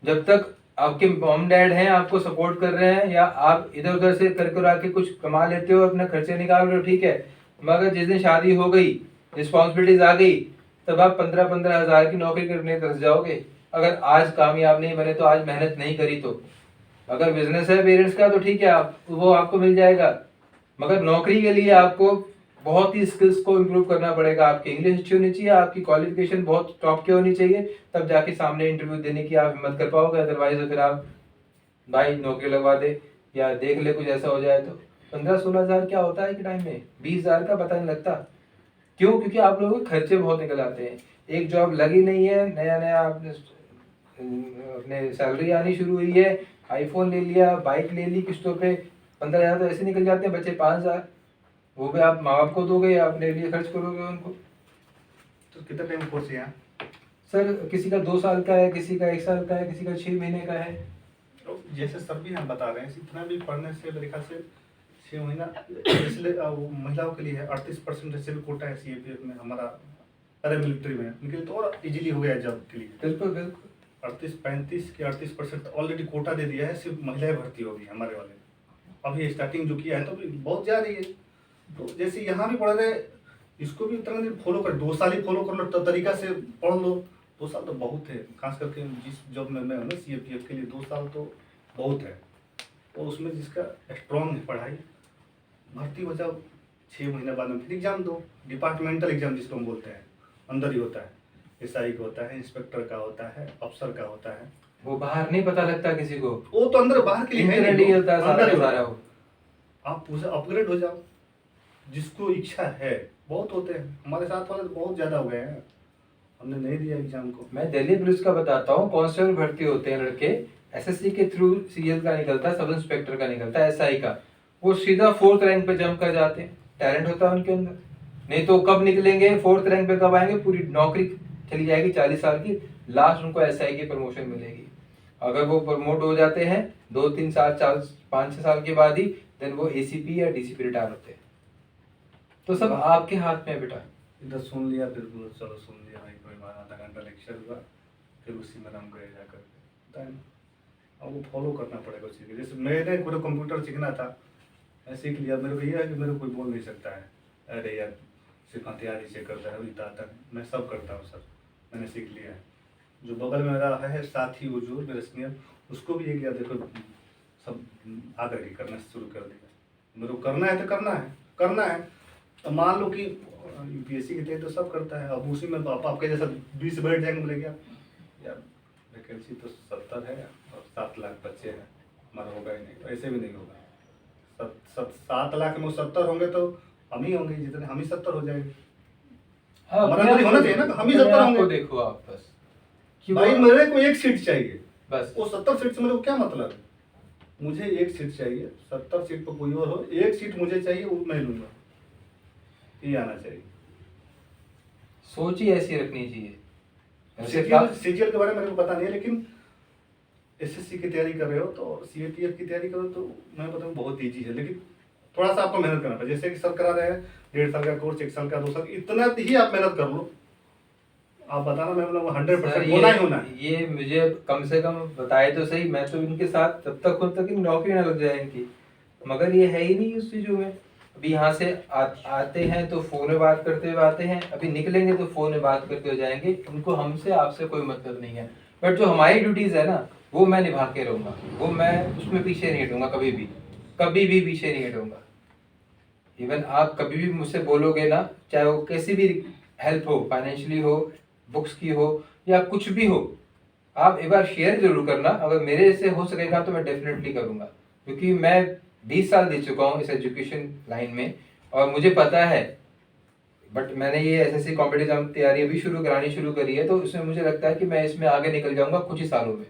जब तक आपके मॉम डैड हैं, आपको सपोर्ट कर रहे हैं, या आप इधर उधर से कर आके कुछ कमा लेते हो, अपने खर्चे निकाल रहे हो, ठीक है, मगर जिस दिन शादी हो गई, रिस्पॉन्सिबिलिटीज आ गई, तब आप 15-15 हज़ार की नौकरी करने तरस जाओगे। अगर आज कामयाब नहीं बने तो, आज मेहनत नहीं करी तो। अगर बिजनेस है पेरेंट्स का तो ठीक है, आप वो आपको मिल जाएगा, मगर नौकरी के लिए आपको बहुत ही स्किल्स को इम्प्रूव करना पड़ेगा। आपकी इंग्लिश अच्छी होनी चाहिए, आपकी क्वालिफिकेशन बहुत टॉप की होनी चाहिए, तब जाके सामने इंटरव्यू देने की आप हिम्मत कर पाओगे। अदरवाइज तो फिर आप भाई नौकरी लगवा दे या देख ले कुछ ऐसा हो जाए तो 15-16 हज़ार क्या होता है कि टाइम में 20 हज़ार का पता नहीं लगता। क्यों? क्योंकि आप लोगों के खर्चे बहुत निकल आते हैं। एक जॉब लगी नहीं है, नया नया आपने अपने सैलरी आनी शुरू हुई है, आईफोन ले लिया, बाइक ले ली किस्तों पे, 15 हज़ार तो ऐसे निकल जाते हैं, बच्चे 5 हज़ार, वो भी आप माँ बाप को दोगे या अपने लिए खर्च करोगे उनको। तो कितना टाइम कोर्स है यहाँ? सर किसी का 2 साल का है, किसी का 1 साल का है, किसी का 6 महीने का है। तो जैसे सर भी हम बता रहे हैं, इतना भी पढ़ने से मेरे ख्याल से 6 महीना, इसलिए महिलाओं के लिए है 38% जैसे भी कोटा है CAPF में, हमारा पैरामिलिट्री में उनके लिए तो और इजीली हो गया जॉब के लिए। बिल्कुल बिल्कुल 35 के 38% ऑलरेडी कोटा दे दिया है, सिर्फ महिलाएं भर्ती होगी हमारे वाले। अभी स्टार्टिंग जो किया है तो बहुत ज़्यादा ही है। तो जैसे यहाँ भी पढ़ रहे, इसको भी उतना नहीं फॉलो कर, 2 साल ही फॉलो कर लो, तो तरीका से पढ़ लो। 2 साल तो बहुत है, खास करके जिस जॉब में मैं हूँ ना CAPF के लिए 2 साल तो बहुत है। और उसमें जिसका स्ट्रॉन्ग है पढ़ाई, भर्ती हो जाओ, 6 महीने बाद में फिर एग्जाम दो, डिपार्टमेंटल एग्जाम जिसको हम बोलते हैं, अंदर ही होता है, SI का होता है, इंस्पेक्टर का होता है, अफसर का होता है। वो बाहर नहीं पता लगता किसी को, वो तो अंदर बाहर के लिए है इंटरनेट ही होता है अंदर ही सारा होता है। वो। आप पूरा अपग्रेड हो जाओ, जिसको इच्छा है, बहुत होते हैं हमारे साथ वाले तो बहुत ज़्यादा हो गए हैं, हमने नहीं दिया एग्जाम को। मैं दिल्ली पुलिस का बताता हूँ, कांस्टेबल भर्ती होते हैं लड़के, SSC के थ्रू CL का निकलता है, सब इंस्पेक्टर का निकलता है, SI का, वो सीधा 4th रैंक पे जंप कर जाते हैं, टैलेंट होता है उनके अंदर, नहीं तो कब निकलेंगे, 4th रैंक पे कब आएंगे, पूरी नौकरी चली जाएगी 40 साल की, लास्ट उनको SI की प्रमोशन मिलेगी। अगर वो प्रमोट हो जाते हैं 2-3 साल 5-6 साल के बाद ही, देन वो ACP या DCP रिटायर होते हैं। तो सब आपके हाथ में है बेटा। इधर सुन लिया, फिर बोला चलो सुन लिया भाई, कोई बात, आधा घंटा लेक्चर हुआ, फिर उसी में हम गए जाकर होता है ना। अब वो फॉलो करना पड़ेगा उसी के। जैसे मैंने पूरा कंप्यूटर सीखना था, मैं सीख लिया, मेरे को ये है कि मेरे को कोई बोल नहीं सकता है अरे यार सिर्फ हथियार से करता है, इतना आता है, मैं सब करता हूँ सर, मैंने सीख लिया है। जो बगल में मेरा है साथी वो जो मेरे सीनियर, उसको भी ये किया देखो सब आकर के करना शुरू कर दिया। मेरे को करना है तो करना है। तो मान लो कि UPSC की तैयारी तो सब करता है, अब उसी में आपके जैसा 20 बैठ जाएंगे, बोलेंगे यार वैकेंसी तो 70 है और 7 लाख बच्चे हैं, हमारा होगा ही नहीं। तो ऐसे भी नहीं होगा। 7 लाख में 70 होंगे तो हम ही होंगे, जितने हम ही 70 हो जाएंगे। हाँ, हमारा तो होना चाहिए ना, हम ही 70 होंगे। देखो आप बस कि भाई मेरे को एक सीट चाहिए, बस वो 70 सीट से मेरे को क्या मतलब है। मुझे एक सीट चाहिए, 70 सीट पर कोई और हो, एक सीट मुझे चाहिए, वो मैं लूंगा, ये आना चाहिए। सोच ही ऐसी रखनी चाहिए। CGL के बारे में मेरे को पता नहीं है, लेकिन SSC की तैयारी कर रहे हो तो CAPF की तैयारी करो तो मैं बताऊँ बहुत ईजी है, लेकिन थोड़ा सा आपको मेहनत करना पड़ेगा। जैसे कि सर करा रहे हैं 1.5 साल का कोर्स, 1 साल का, 2 साल, इतना ही आप मेहनत कर लो। आप बताना, मैं बोला 100% होना ही होना है। ये मुझे कम से कम बताए तो सही, मैं तो इनके साथ तब तक खुद तक नौकरी ना लग जाए इनकी, मगर ये है ही नहीं उस चीजों में। अभी यहाँ से आते हैं तो फोन में बात करते हुए आते हैं, अभी निकलेंगे तो फोन में बात करते हुए जाएंगे। उनको हमसे आपसे कोई मतलब नहीं है, बट जो हमारी ड्यूटीज है ना वो मैं निभा के रहूंगा, वो मैं उसमें पीछे नहीं हटूंगा, कभी भी पीछे नहीं हटूंगा। इवन आप कभी भी मुझसे बोलोगे ना, चाहे वो कैसी भी हेल्प हो, फाइनेंशियली हो, बुक्स की हो या कुछ भी हो, आप एक बार शेयर जरूर करना। अगर मेरे से हो सकेगा तो मैं डेफिनेटली करूंगा, क्योंकि मैं 20 साल दे चुका हूँ इस एजुकेशन लाइन में और मुझे पता है। बट मैंने ये SSC कॉम्पिटिटिव तैयारी अभी करानी शुरू करी है, तो उसमें मुझे लगता है कि मैं इसमें आगे निकल जाऊंगा कुछ ही सालों में।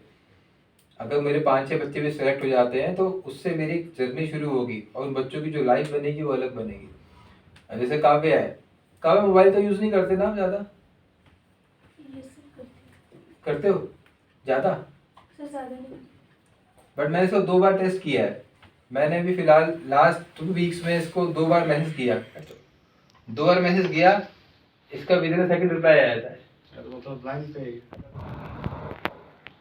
अगर मेरे 5-6 बच्चे भी सेलेक्ट हो जाते हैं तो उससे मेरी जर्नी शुरू होगी और उन बच्चों की जो लाइफ बनेगी वो अलग बनेगी। जैसे काव्या है, काव्या मोबाइल तो यूज़ नहीं करते ना आप ज़्यादा? करते हो ज़्यादा? बट मैंने इसको 2 बार टेस्ट किया है। मैंने भी फिलहाल लास्ट 2 वीक्स में इसको 2 बार मैसेज किया, 2 बार मैसेज किया, इसका विदिन सेकंड रिप्लाई आया था। वो तो ब्लाइंड पे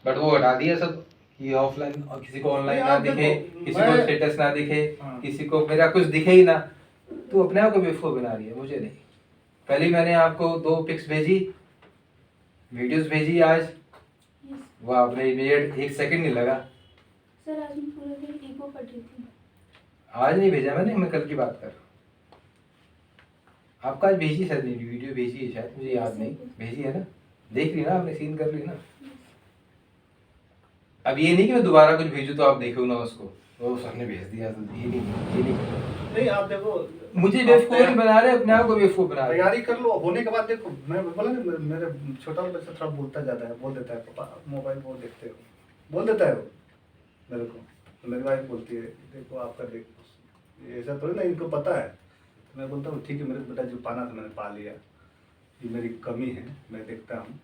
बट वो हटा दिया सब कि ऑफलाइन और किसी को ऑनलाइन नहीं, ना आप दिखे, देखो, किसी को स्टेटस ना दिखे, हाँ। किसी को मेरा कुछ दिखे ही ना, तो अपने आप को बेवकूफ बना रही है, मुझे नहीं। कल ही मैंने आपको 2 पिक्स भेजी, वीडियोस भेजी आज, वो आपने इमीडिएट 1 सेकंड नहीं लगा। सर आज मैं पूरा दिन ईगो पढ़ रही थी। आज नहीं भेजा मैंने, मैं कल की बात कर रहा हूँ। आपका आज भेजी शायद, नहीं वीडियो भेजी है शायद, मुझे याद नहीं, भेजी है ना, देख ली ना आपने, सीन कर ली ना। अब ये नहीं कि मैं दोबारा कुछ भेजूं तो आप देखो ना उसको, वो सर ने भेज दिया, तो ये नहीं नहीं। आप देखो, मुझे बेवकूफ नहीं बना रहे, अपने आप को बेवकूफ बना रहे। तैयारी कर लो, होने के बाद देखो, मैं बोला ना मेरे छोटा बच्चा थोड़ा बोलता ज्यादा है, बोल देता है पापा मोबाइल वो देखते हो, बोल देता है वो मेरे को। तो मेरी वाइफ बोलती है देखो आपका देखो, ऐसा थोड़ी ना, इनको पता है। तो मैं बोलता हूँ ठीक है, मेरे बेटा जो पाना था मैंने पा लिया, ये मेरी कमी है, मैं देखता हूँ,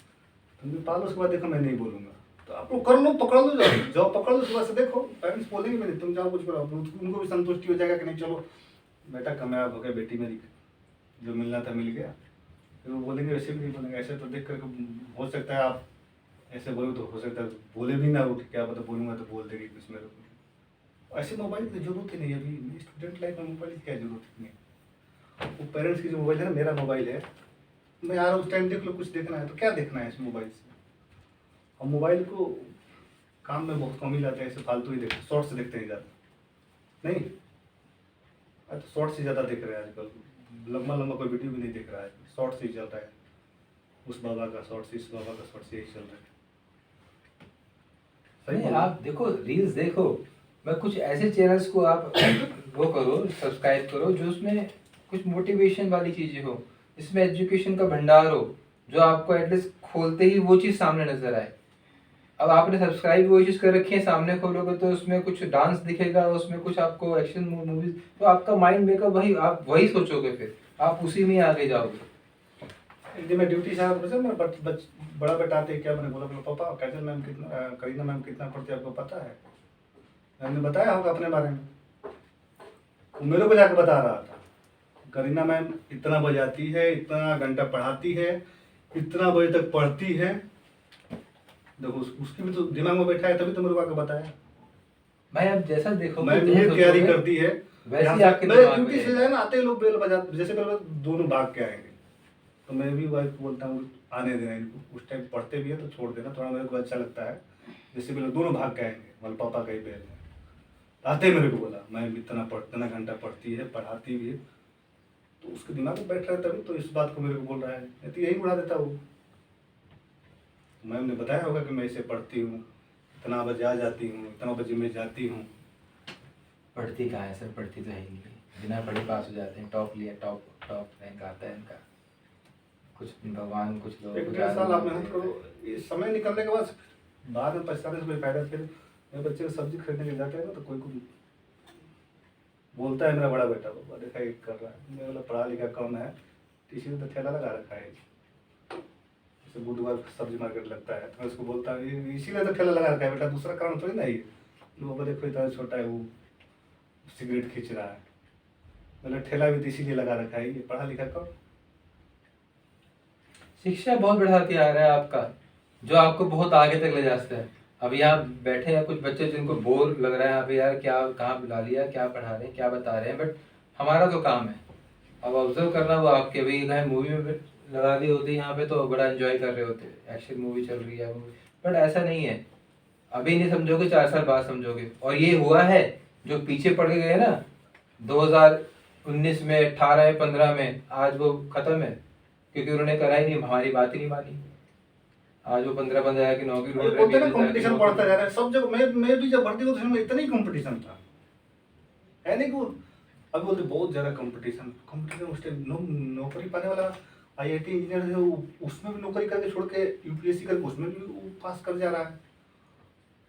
तुम पालो, उसके बाद देखो मैं नहीं बोलूँगा। तो आप लोग कर लो, पकड़ लो, जाओ पकड़ लो, सुबह से देखो, पेरेंट्स बोलेंगे मेरे, तुम जाओ कुछ करो, उनको भी संतुष्टि हो जाएगा कि नहीं चलो बेटा कामयाब हो गया, बेटी मेरी जो मिलना था मिल गया। फिर वो बोलेंगे, वैसे भी नहीं बोलेंगे, ऐसे तो देख कर हो सकता है आप ऐसे बोलो तो हो सकता है बोले भी ना, उठ क्या पता बोलूँगा तो बोल देगी कुछ मेरे को। ऐसे मोबाइल की जरूरत ही नहीं है, अभी स्टूडेंट लाइफ में मोबाइल की क्या जरूरत नहीं है। वो पेरेंट्स की जो मोबाइल है ना, मेरा मोबाइल है, मैं यार उस टाइम देख लो, कुछ देखना है तो क्या देखना है इस मोबाइल से। और मोबाइल को काम में बहुत कम ही लाते हैं, ऐसे फालतू ही देखते, शॉर्ट्स देखते हैं ज़्यादा नहीं, तो शॉर्ट्स ही ज़्यादा देख रहे हैं आजकल, लंबा लंबा कोई वीडियो भी नहीं देख रहा है, शॉर्ट्स ही चलता है, उस बाबा का शॉर्ट्स, इस बाबा का शॉर्ट्स, यही चल रहा है। नहीं, आप देखो रील्स देखो, मैं कुछ ऐसे चैनल्स को आप वो करो, सब्सक्राइब करो जो उसमें कुछ मोटिवेशन वाली चीज़ें हो, इसमें एजुकेशन का भंडार हो, जो आपको एटलीस्ट खोलते ही वो चीज़ सामने नजर आए। अब आपने सब्सक्राइब वो चीज़ कर रखी है, सामने खोलोगे तो उसमें कुछ डांस दिखेगा, उसमें कुछ आपको एक्शन मूवीज, तो आपका माइंड मेकअप वही, आप वही सोचोगे फिर। आप उसी में आगे जाओगे। एक दिन मैं ड्यूटी से आया तो मेरा बड़ा बेटा आते ही क्या मैंने बोला पापा काजल मैम कितना करीना मैम कितना पढ़ती है आपको पता है? मैंने बताया होगा अपने बारे में, वो मेरे को जाके बता रहा था करीना मैम इतना बजाती है, इतना घंटा पढ़ाती है, इतना बजे तक पढ़ती है। देखो उसकी भी तो दिमाग में बैठा है, तभी तो मेरे को आके बताया। भाई आप जैसा देखो मैम ये तैयारी करती है, वैसे ही आपके मैं दिमाग में ड्यूटी से जाए ना आते ही लोग बेल बजा, जैसे पहले दोनों भाग के आएंगे, तो मैं भी वाइफ को बोलता हूँ आने देना इनको, उस टाइम पढ़ते भी है तो छोड़ देना, थोड़ा मेरे को अच्छा लगता है। जैसे पहले दोनों भाग के आएंगे, मतलब पापा का ही बेल है, आते ही मेरे को बोला मैम इतना घंटा पढ़ती है, पढ़ाती भी है, तो उसके दिमाग में बैठ रहा है तभी तो इस बात को मेरे को बोल रहा है, नहीं तो यही उड़ा देता वो। मैम ने बताया होगा कि मैं इसे पढ़ती हूँ, इतना बजे आ जाती हूँ, इतना बजे मैं जाती हूँ। पढ़ती कहाँ है सर, पढ़ती तो है ही नहीं, बिना पढ़े पास हो जाते हैं। टॉप लिया, टॉप रैंक आता है इनका। कुछ भगवान कुछ लोग 1-1.5 साल आप मेहनत करो, ये समय निकलने के बाद में पछताने से कोई फायदा। फिर मेरे बच्चे को सब्जी खरीदने के जाते हैं ना तो कोई बोलता है मेरा बड़ा बेटा बाबा देखा ये कर रहा है, मैं बोला पढ़ा लिखा कम है, किसी ने तो ठेला लगा रखा है, जैसे बुधवार सब्जी मार्केट लगता है तो मैं उसको बोलता हूँ इसीलिए तो ठेला लगा रखा है बेटा, दूसरा कारण थोड़ी ना है। लोगों को देखो इतना छोटा है वो सिगरेट खींच रहा है, मतलब ठेला भी तो इसीलिए लगा रखा है, ये पढ़ा लिखा कम। शिक्षा बहुत बढ़ाती आ रहा है आपका, जो आपको बहुत आगे तक ले जाता है। अब यहाँ बैठे हैं कुछ बच्चे जिनको बोर लग रहा है, अभी यार क्या कहाँ बुला लिया, क्या पढ़ा रहे हैं, क्या बता रहे हैं, बट हमारा तो काम है अब ऑब्जर्व करना। वो आपके अभी मूवी में लगा दी होती यहाँ पे तो बड़ा एंजॉय कर रहे होते, एक्शन मूवी चल रही है, बट ऐसा नहीं है। अभी नहीं समझोगे 4 साल बाद समझोगे। और ये हुआ है जो पीछे पड़ गए ना 2019 में, 18 में, 15 में, आज वो खत्म है क्योंकि उन्होंने करा ही नहीं, हमारी बात ही नहीं मानी। आज वो 15 की नौकरी ढूंढ रहे बोलते ना हैं, कंपटीशन बढ़ता जा रहा है सब जगह। मैं भी जब भर्ती हुआ तो इतना ही कंपटीशन था, है नहीं कि अब बोलते बहुत ज्यादा कंपटीशन उस टाइम नौकरी पाने वाला आईआईटी इंजीनियर है उसमें भी नौकरी करके छोड़ के यूपीएससी करके उसमें भी वो पास कर जा रहा है।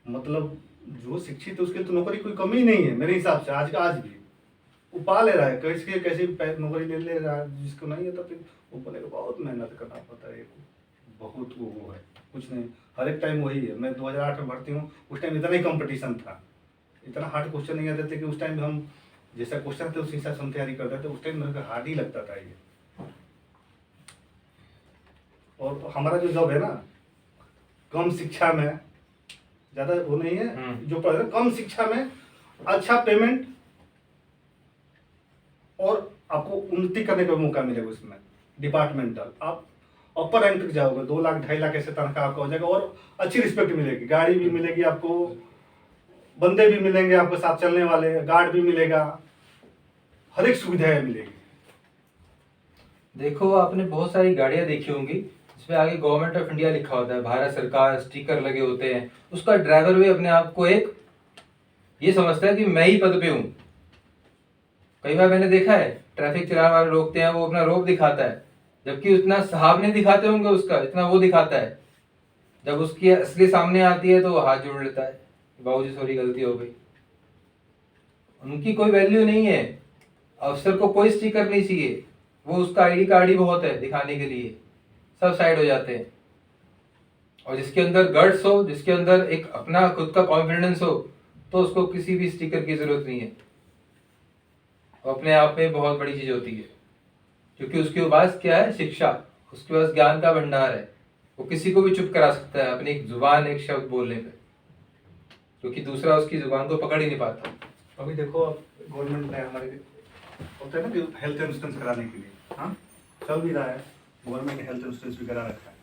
मतलब जो शिक्षित है उसके तो नौकरी कोई कमी नहीं है मेरे हिसाब से, आज भी वो पा ले रहा है, कैसे नौकरी ले रहा है। जिसको नहीं है तो फिर वो बोलेगा बहुत मेहनत करना पड़ता है, बहुत वो है, कुछ नहीं हर एक टाइम वही है। मैं 2008 में भर्ती हूँ, उस टाइम इतना ही कंपटीशन था, इतना हार्ड क्वेश्चन नहीं आते थे कि उस टाइम हम जैसा क्वेश्चन थे उस हिसाब से हम तैयारी करते थे, उस टाइम मेरे को हार्ड ही लगता था ये। और हमारा जो जॉब है ना कम शिक्षा में, ज़्यादा वो नहीं है, जो पढ़ रहे कम शिक्षा में अच्छा पेमेंट और आपको उन्नति करने का मौका मिलेगा उसमें। डिपार्टमेंटल आप अपर रैंक तक जाओगे, 2 लाख 2.5 लाख ऐसे तनख्वाह आपका हो जाएगा और अच्छी रिस्पेक्ट मिलेगी, गाड़ी भी मिलेगी आपको, बंदे भी मिलेंगे आपको साथ चलने वाले, गार्ड भी मिलेगा, हर एक सुविधाएं मिलेगी। देखो आपने बहुत सारी गाड़ियां देखी होंगी जिसमें आगे गवर्नमेंट ऑफ इंडिया लिखा होता है, भारत सरकार, स्टिकर लगे होते हैं। उसका ड्राइवर भी अपने आप को एक ये समझता है कि मैं ही पद पे हूँ। कई बार मैंने देखा है ट्रैफिक चलाने वाले रोकते हैं, वो अपना रोब दिखाता है, जबकि उतना साहब नहीं दिखाते होंगे उसका, इतना वो दिखाता है। जब उसकी असली सामने आती है तो वो हाथ जोड़ लेता है, बाबूजी सॉरी गलती हो गई। उनकी कोई वैल्यू नहीं है, अफसर को कोई स्टिकर नहीं चाहिए, वो उसका आईडी कार्ड ही बहुत है दिखाने के लिए, सब साइड हो जाते हैं। और जिसके अंदर गट्स हो, जिसके अंदर एक अपना खुद का कॉन्फिडेंस हो, तो उसको किसी भी स्टिकर की जरूरत नहीं है। वो अपने आप में बहुत बड़ी चीज होती है, क्योंकि उसके पास क्या है, शिक्षा, उसके पास ज्ञान का भंडार है। वो किसी को भी चुप करा सकता है अपनी एक जुबान, एक शब्द बोलने पे, क्योंकि दूसरा उसकी जुबान को पकड़ ही नहीं पाता। अभी देखो अब गवर्नमेंट ने हमारे होता है ना कि हेल्थ इंश्योरेंस कराने के लिए, हाँ चल भी रहा है, गवर्नमेंट ने हेल्थ इंश्योरेंस भी करा रखा है।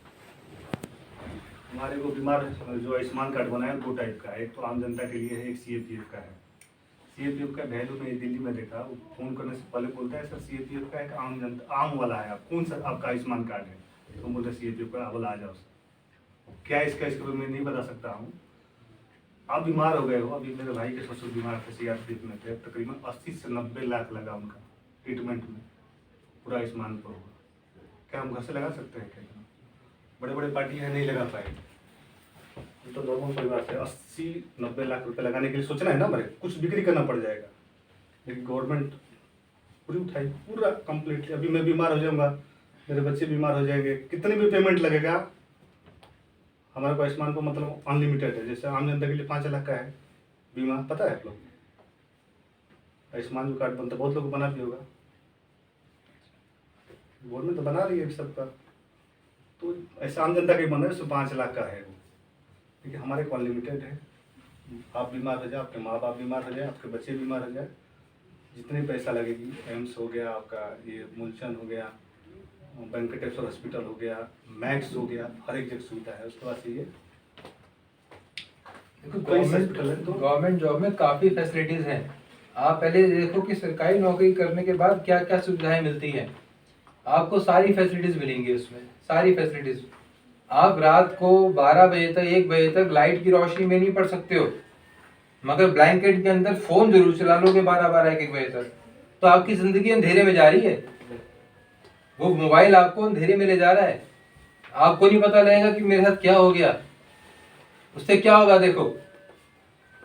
हमारे को बीमार जो आयुष्मान कार्ड बनाया 2 टाइप का है, एक तो आम जनता के लिए है, एक CAPF का है। CAPF का वैल्यू मैं दिल्ली में देखा, वो फोन करने से पहले बोलता है सर CAPF का एक आम जनता आम वाला है, आप कौन सा आपका आयुष्मान कार्ड है, तो बोलते हैं CAPF का, बोला आ जाओ सर। क्या इसका इसके मैं नहीं बता सकता हूँ। आप बीमार हो गए हो, अभी मेरे भाई के ससुर बीमार थे, CRPF में थे, तकरीबन 80 से 90 लाख लगा उनका ट्रीटमेंट में, पूरा आयुष्मान पर हुआ। क्या हम घर से लगा सकते हैं? क्या बड़े बड़े पार्टी है नहीं लगा पाए, तो नॉर्मल परिवार से 80-90 लाख रुपए लगाने के लिए सोचना है ना, हमारे कुछ बिक्री करना पड़ जाएगा। लेकिन गवर्नमेंट पूरी उठाई, पूरा कंप्लीटली। अभी मैं बीमार हो जाऊंगा, मेरे बच्चे बीमार हो जाएंगे, कितनी भी पेमेंट लगेगा, हमारे को आयुष्मान को मतलब अनलिमिटेड है। जैसे आम जनता के लिए 5 लाख का है बीमा, पता है आप लोग? आयुष्मान जो कार्ड बनता है, बहुत लोग बना भी होगा, गवर्नमेंट तो बना रही है सबका। तो ऐसा आम जनता के बना है, उसमें 5 लाख का है वो, क्योंकि हमारे को अनलिमिटेड है। आप बीमार हो जाए, आपके माँ बाप बीमार हो जाए, आपके बच्चे बीमार हो जाए, जितने पैसा लगेगी, एम्स हो गया आपका, ये मूलचंद हो गया, वेंकटेश्वर हॉस्पिटल हो गया, मैक्स हो गया, हर एक जगह सुविधा है। उसके बाद से ये देखो कोई हॉस्पिटल है तो गवर्नमेंट जॉब में काफ़ी फैसिलिटीज़ हैं। आप पहले देखो कि सरकारी नौकरी करने के बाद क्या क्या सुविधाएं मिलती हैं। आपको सारी फैसिलिटीज़ मिलेंगी उसमें, सारी फैसिलिटीज़। आप रात को 12 बजे तक 1 बजे तक लाइट की रोशनी में नहीं पढ़ सकते हो, मगर ब्लैंकेट के अंदर फ़ोन जरूर चला लोगे 12-12 1-1 बजे तक, तो आपकी ज़िंदगी अंधेरे में जा रही है। वो मोबाइल आपको अंधेरे में ले जा रहा है, आपको नहीं पता लगेगा कि मेरे साथ क्या हो गया, उससे क्या होगा। देखो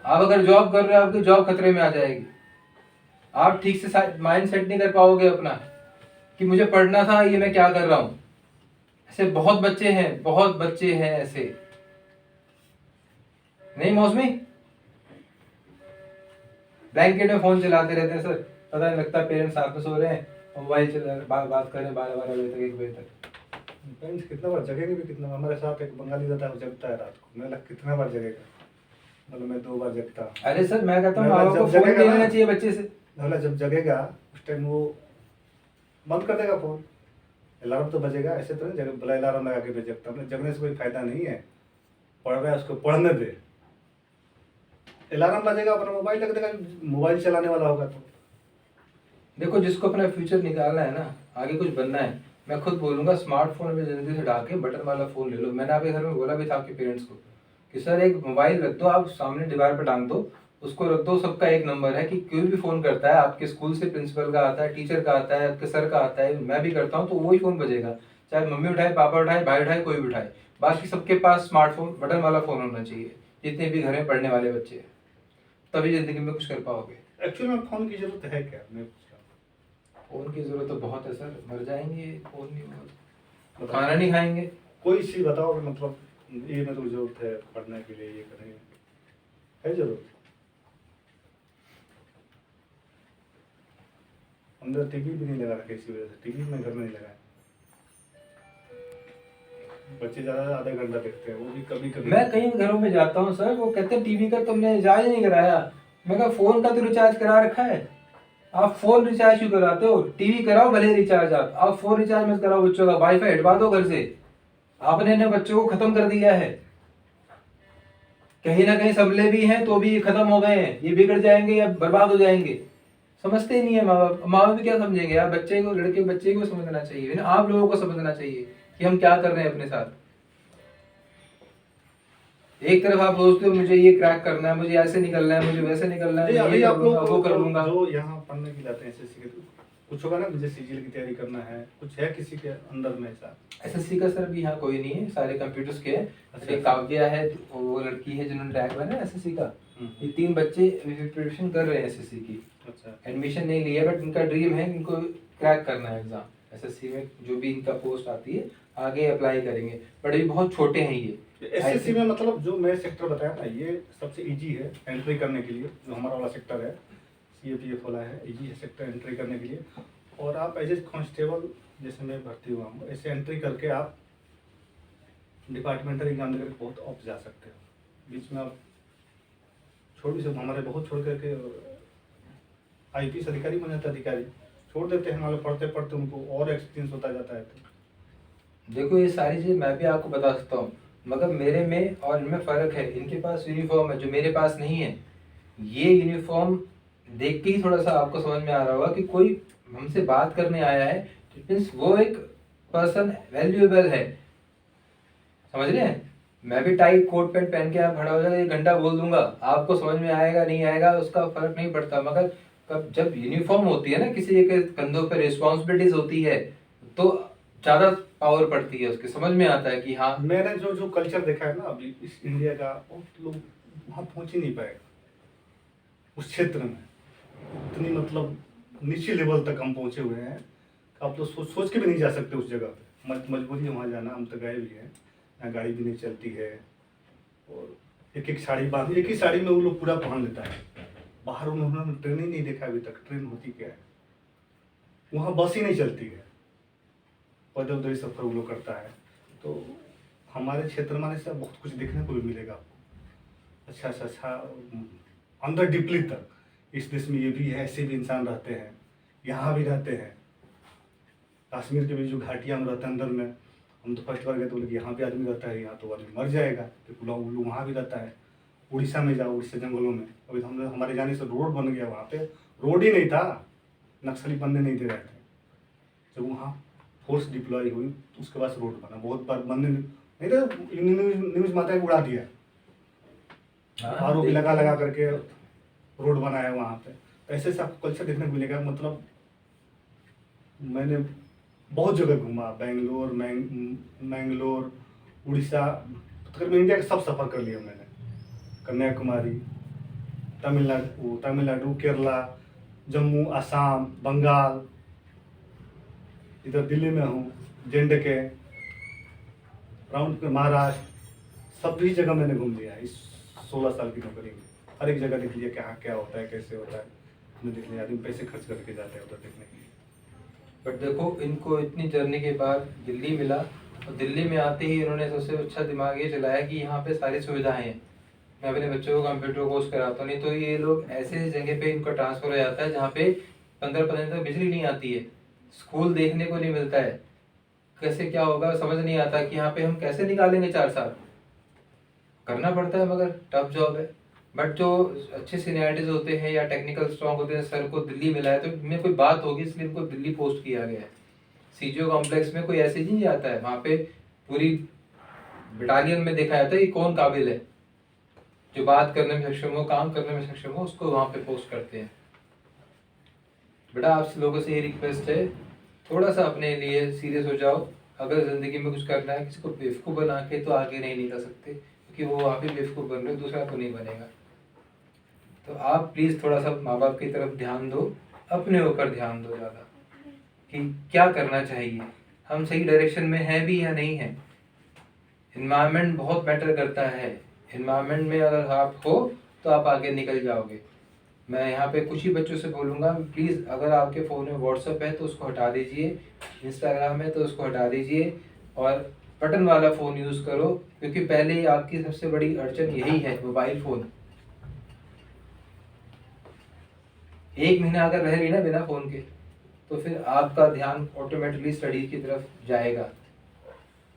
आप अगर जॉब कर रहे हो, आपकी जॉब खतरे में आ जाएगी। आप ठीक से माइंड सेट नहीं कर पाओगे अपना कि मुझे पढ़ना था, ये मैं क्या कर रहा हूँ। ऐसे बहुत बच्चे हैं, बहुत बच्चे हैं ऐसे। नहीं मौसमी, ब्लैंकेट में फोन चलाते रहते हैं सर, पता नहीं लगता पेरेंट्स साथ में सो रहे हैं, मोबाइल चला बात कर रहे हैं 12-12 बजे तक 1 बजे तक। पेरेंट्स कितना बार जगेंगे भी, कितना। हमारे साथ एक बंगाली रहता है, वो जगता है रात को, मैं लग कितना बार जगेगा, मतलब मैं 2 बार जगता हूँ। अरे सर मैं कहता हूँ मैं माँ बाप को जब फोन जगेगा दे ना- देना चाहिए बच्चे से। बोला जब जगेगा उस टाइम वो बंद कर देगा फोन, अलार्म तो बजेगा। ऐसे तो नहीं जगह बोला अलार्म लगा के मैं जगता हूँ, जगने से कोई फायदा नहीं है। पढ़ रहा है उसको पढ़ने दे, अलार्म बजेगा अपना मोबाइल रख देगा, मोबाइल चलाने वाला होगा तो। देखो जिसको अपना फ्यूचर निकालना है ना, आगे कुछ बनना है, मैं खुद बोलूंगा स्मार्टफोन में जिंदगी से ढाके बटन वाला फोन ले लो। मैंने आपके घर में बोला भी था आपके पेरेंट्स को कि सर एक मोबाइल रख दो, आप सामने दीवार पर टांग दो, उसको रख दो, सबका एक नंबर है कि कोई भी फोन करता है, आपके स्कूल से प्रिंसिपल का आता है, टीचर का आता है, आपके सर का आता है, मैं भी करता हूँ, तो वही फोन बजेगा, चाहे मम्मी उठाए, पापा उठाए, भाई उठाए, कोई भी उठाए। बाकी सबके पास स्मार्टफोन बटन वाला फोन होना चाहिए, जितने भी घर में पढ़ने वाले बच्चे हैं, तभी जिंदगी में कुछ कर पाओगे। एक्चुअली में फोन की जरूरत है क्या, मैं पूछ रहा हूँ। फोन की जरूरत तो बहुत है सर, मर जाएंगे फोन नहीं होगा, खाना नहीं खाएंगे। कोई चीज बताओ कि मतलब ये मेरे को जरूरत है पढ़ने के लिए, ये करेंगे, है जरूरत। अंदर टीवी भी नहीं लगा रखा इसी वजह से, टीवी में घर में नहीं लगाया। बच्चे ज्यादा आधा घंटा देखते हैं, वो भी कभी कभी। मैं कई घरों में जाता हूँ सर, वो कहते हैं टीवी का तुमने रिचार्ज नहीं कराया। मैं कहा फोन का तो रिचार्ज करा रखा है, आप फोन रिचार्ज क्यों कराते हो? टीवी कराओ भले रिचार्ज, आप फोन रिचार्ज मत कराओ बच्चों का, वाईफाई हटवा दो घर से। आपने ने बच्चों को खत्म कर दिया है। कहीं ना कहीं सबले भी हैं तो भी ये खत्म हो गए हैं, ये बिगड़ जाएंगे या बर्बाद हो जाएंगे। समझते ही नहीं है माँ बाप। माँ बाप भी क्या समझेंगे यार, बच्चे को, लड़के बच्चे को समझना चाहिए ना, आप लोगों को समझना चाहिए कि हम क्या कर रहे हैं अपने साथ। एक तरफ आप सोचते हो मुझे ये क्रैक करना है, मुझे ऐसे निकलना है, मुझे वैसे निकलना है, जी, मैं अभी ये आप कर लोग लूंगा, वो कर लूंगा। जो यहाँ पढ़ने के लिए आते हैं एसएससी के, तो कुछ होगा ना, मुझे सीजीएल की तैयारी करना है, कुछ है किसी के अंदर में ऐसा? एसएससी का सर भी यहाँ कोई नहीं है, सारे कंप्यूटर्स के हैं। अच्छा। एक काव्या है, वो लड़की है जिन्होंने रैंक बना है एसएससी का। ये 3 बच्चे प्रिपरेशन कर रहे हैं एसएससी की। अच्छा। एडमिशन नहीं लिया, बट इनका ड्रीम है इनको क्रैक करना है एग्जाम एसएससी में, जो भी इनका पोस्ट आती है आगे अप्लाई करेंगे। बट ये बहुत छोटे हैं ये। एसएससी में मतलब जो मैं सेक्टर बताया ना, ये सबसे इजी है एंट्री करने के लिए। जो हमारा वाला सेक्टर है सीएपीएफ वाला है, इजी है सेक्टर एंट्री करने के लिए। और आप एज ए कांस्टेबल जैसे मैं भर्ती हुआ हूँ, ऐसे एंट्री करके आप डिपार्टमेंटल एग्जाम देकर बहुत ऑफ जा सकते हो। बीच में आप छोड़ से हमारे बहुत छोड़ करके आईपीएस अधिकारी बन जाते अधिकारी छोड़ देते हैं, हमारे पढ़ते पढ़ते उनको और एक्सपीरियंस होता जाता है। तो देखो ये सारी चीज़ मैं भी आपको बता सकता हूँ, मगर मेरे में और इनमें फ़र्क है। इनके पास यूनिफॉर्म है जो मेरे पास नहीं है। ये यूनिफॉर्म देख के ही थोड़ा सा आपको समझ में आ रहा होगा कि कोई हमसे बात करने आया है, मीन्स वो एक पर्सन वैल्यूएबल है। समझ रहे हैं? मैं भी टाई कोट पैंट पहन के आप खड़ा हो जाएगा, 1 घंटा बोल दूंगा, आपको समझ में आएगा नहीं आएगा उसका फर्क नहीं पड़ता। मगर कब जब यूनिफॉर्म होती है ना, किसी के कंधों पर रिस्पॉन्सिबिलिटीज होती है, तो ज़्यादा पावर पड़ती है, उसके समझ में आता है कि हाँ। मैंने जो कल्चर देखा है ना अभी इस इंडिया का, बहुत लोग वहाँ पहुँच ही नहीं पाएगा उस क्षेत्र में। इतनी मतलब नीचे लेवल तक हम पहुंचे हुए हैं। आप तो सोच के भी नहीं जा सकते उस जगह पे। मजबूरी है वहाँ जाना, हम तो गए भी हैं। यहाँ गाड़ी भी नहीं चलती है और एक साड़ी बांध, एक ही साड़ी में वो लोग पूरा पहन लेता है। बाहर उन्होंने ट्रेन ही नहीं देखा अभी तक, ट्रेन होती क्या है। वहाँ बस ही नहीं चलती है, पैदल दल सफर वो लोग करता है। तो हमारे क्षेत्र में से बहुत कुछ देखने को भी मिलेगा आपको, अच्छा से अच्छा अंदर डीपली तक। इस देश में ये भी है, ऐसे भी इंसान रहते हैं, यहाँ भी रहते हैं। कश्मीर के भी जो घाटियाँ में रहते हैं अंदर में, हम तो फर्स्ट बार गए तो बोले कि यहाँ पे आदमी रहता है, यहाँ तो आदमी मर जाएगा, तो लोग वहाँ भी रहता है। उड़ीसा में जाओ, उड़ीसा जंगलों में अभी हम हमारे जाने से रोड बन गया, वहाँ पे रोड ही नहीं था, नक्सली बनने नहीं दे रहे थे। जब वहाँ फोर्स डिप्लॉय हुई तो उसके बाद रोड बना, बहुत बार बनने नहीं तो न्यूज़ माता को उड़ा दिया, आरोपी लगा करके रोड बनाया वहाँ पे। ऐसे से आपको कल्चर देखने को मिलेगा। मतलब मैंने बहुत जगह घूमा, मैंगलोर, उड़ीसा, तकरीबन इंडिया का सब सफ़र कर लिया मैंने। कन्याकुमारी, तमिलनाडु, केरला, जम्मू, असम, बंगाल, इधर दिल्ली में हूँ, जेएनडीके, राउंड महाराष्ट्र, सभी जगह मैंने घूम लिया इस 16 साल की नौकरी में। हर एक जगह देख लिया क्या क्या होता है, कैसे होता है, मैंने देख लिया। आदमी पैसे खर्च करके जाते हैं उधर देखने के लिए। बट देखो, इनको इतनी जर्नी के बाद दिल्ली मिला और दिल्ली में आते ही इन्होंने सबसे अच्छा दिमाग ये चलाया कि यहाँ पे सारी सुविधाएं हैं, मैं अपने बच्चों को कंप्यूटर कोर्स कराता हूँ। नहीं तो ये लोग ऐसे जगह पे इनका ट्रांसफ़र हो जाता है जहाँ पे 15 दिन तक बिजली नहीं आती है, स्कूल देखने को नहीं मिलता है, कैसे क्या होगा समझ नहीं आता कि यहाँ पे हम कैसे निकालेंगे 4 साल। करना पड़ता है, मगर टफ जॉब है। बट जो अच्छे सीनियरिटीज होते हैं या टेक्निकल स्ट्रॉन्ग होते हैं, सर को दिल्ली मिला है तो इनमें कोई बात होगी, इसलिए इनको दिल्ली पोस्ट किया गया है। सीजीओ कॉम्प्लेक्स में कोई ऐसे ही नहीं आता है, वहाँ पे पूरी बटालियन में देखा जाता है कि कौन काबिल है, जो बात करने में सक्षम हो, काम करने में सक्षम हो, उसको वहाँ पे पोस्ट करते हैं। बेटा आप लोगों से ये रिक्वेस्ट है, थोड़ा सा अपने लिए सीरियस हो जाओ। अगर ज़िंदगी में कुछ करना है, किसी को बेवकूफ़ बना के तो आगे नहीं निकल सकते, क्योंकि वो आप ही बेवकूफ़ बन रहे हो, दूसरा तो नहीं बनेगा। तो आप प्लीज़ थोड़ा सा माँ बाप की तरफ ध्यान दो, अपने ऊपर ध्यान दो ज़्यादा, कि क्या करना चाहिए, हम सही डायरेक्शन में हैं भी या नहीं हैं। इन्वायरमेंट बहुत मैटर करता है, इन्वायरमेंट में अगर आप हो तो आप आगे निकल जाओगे। मैं यहाँ पे कुछ ही बच्चों से बोलूँगा, प्लीज़ अगर आपके फ़ोन में व्हाट्सएप है तो उसको हटा दीजिए, इंस्टाग्राम है तो उसको हटा दीजिए, और बटन वाला फ़ोन यूज़ करो, क्योंकि पहले ही आपकी सबसे बड़ी अड़चन यही है, मोबाइल फ़ोन। 1 महीना अगर रह ली ना बिना फ़ोन के, तो फिर आपका ध्यान ऑटोमेटिकली स्टडी की तरफ जाएगा,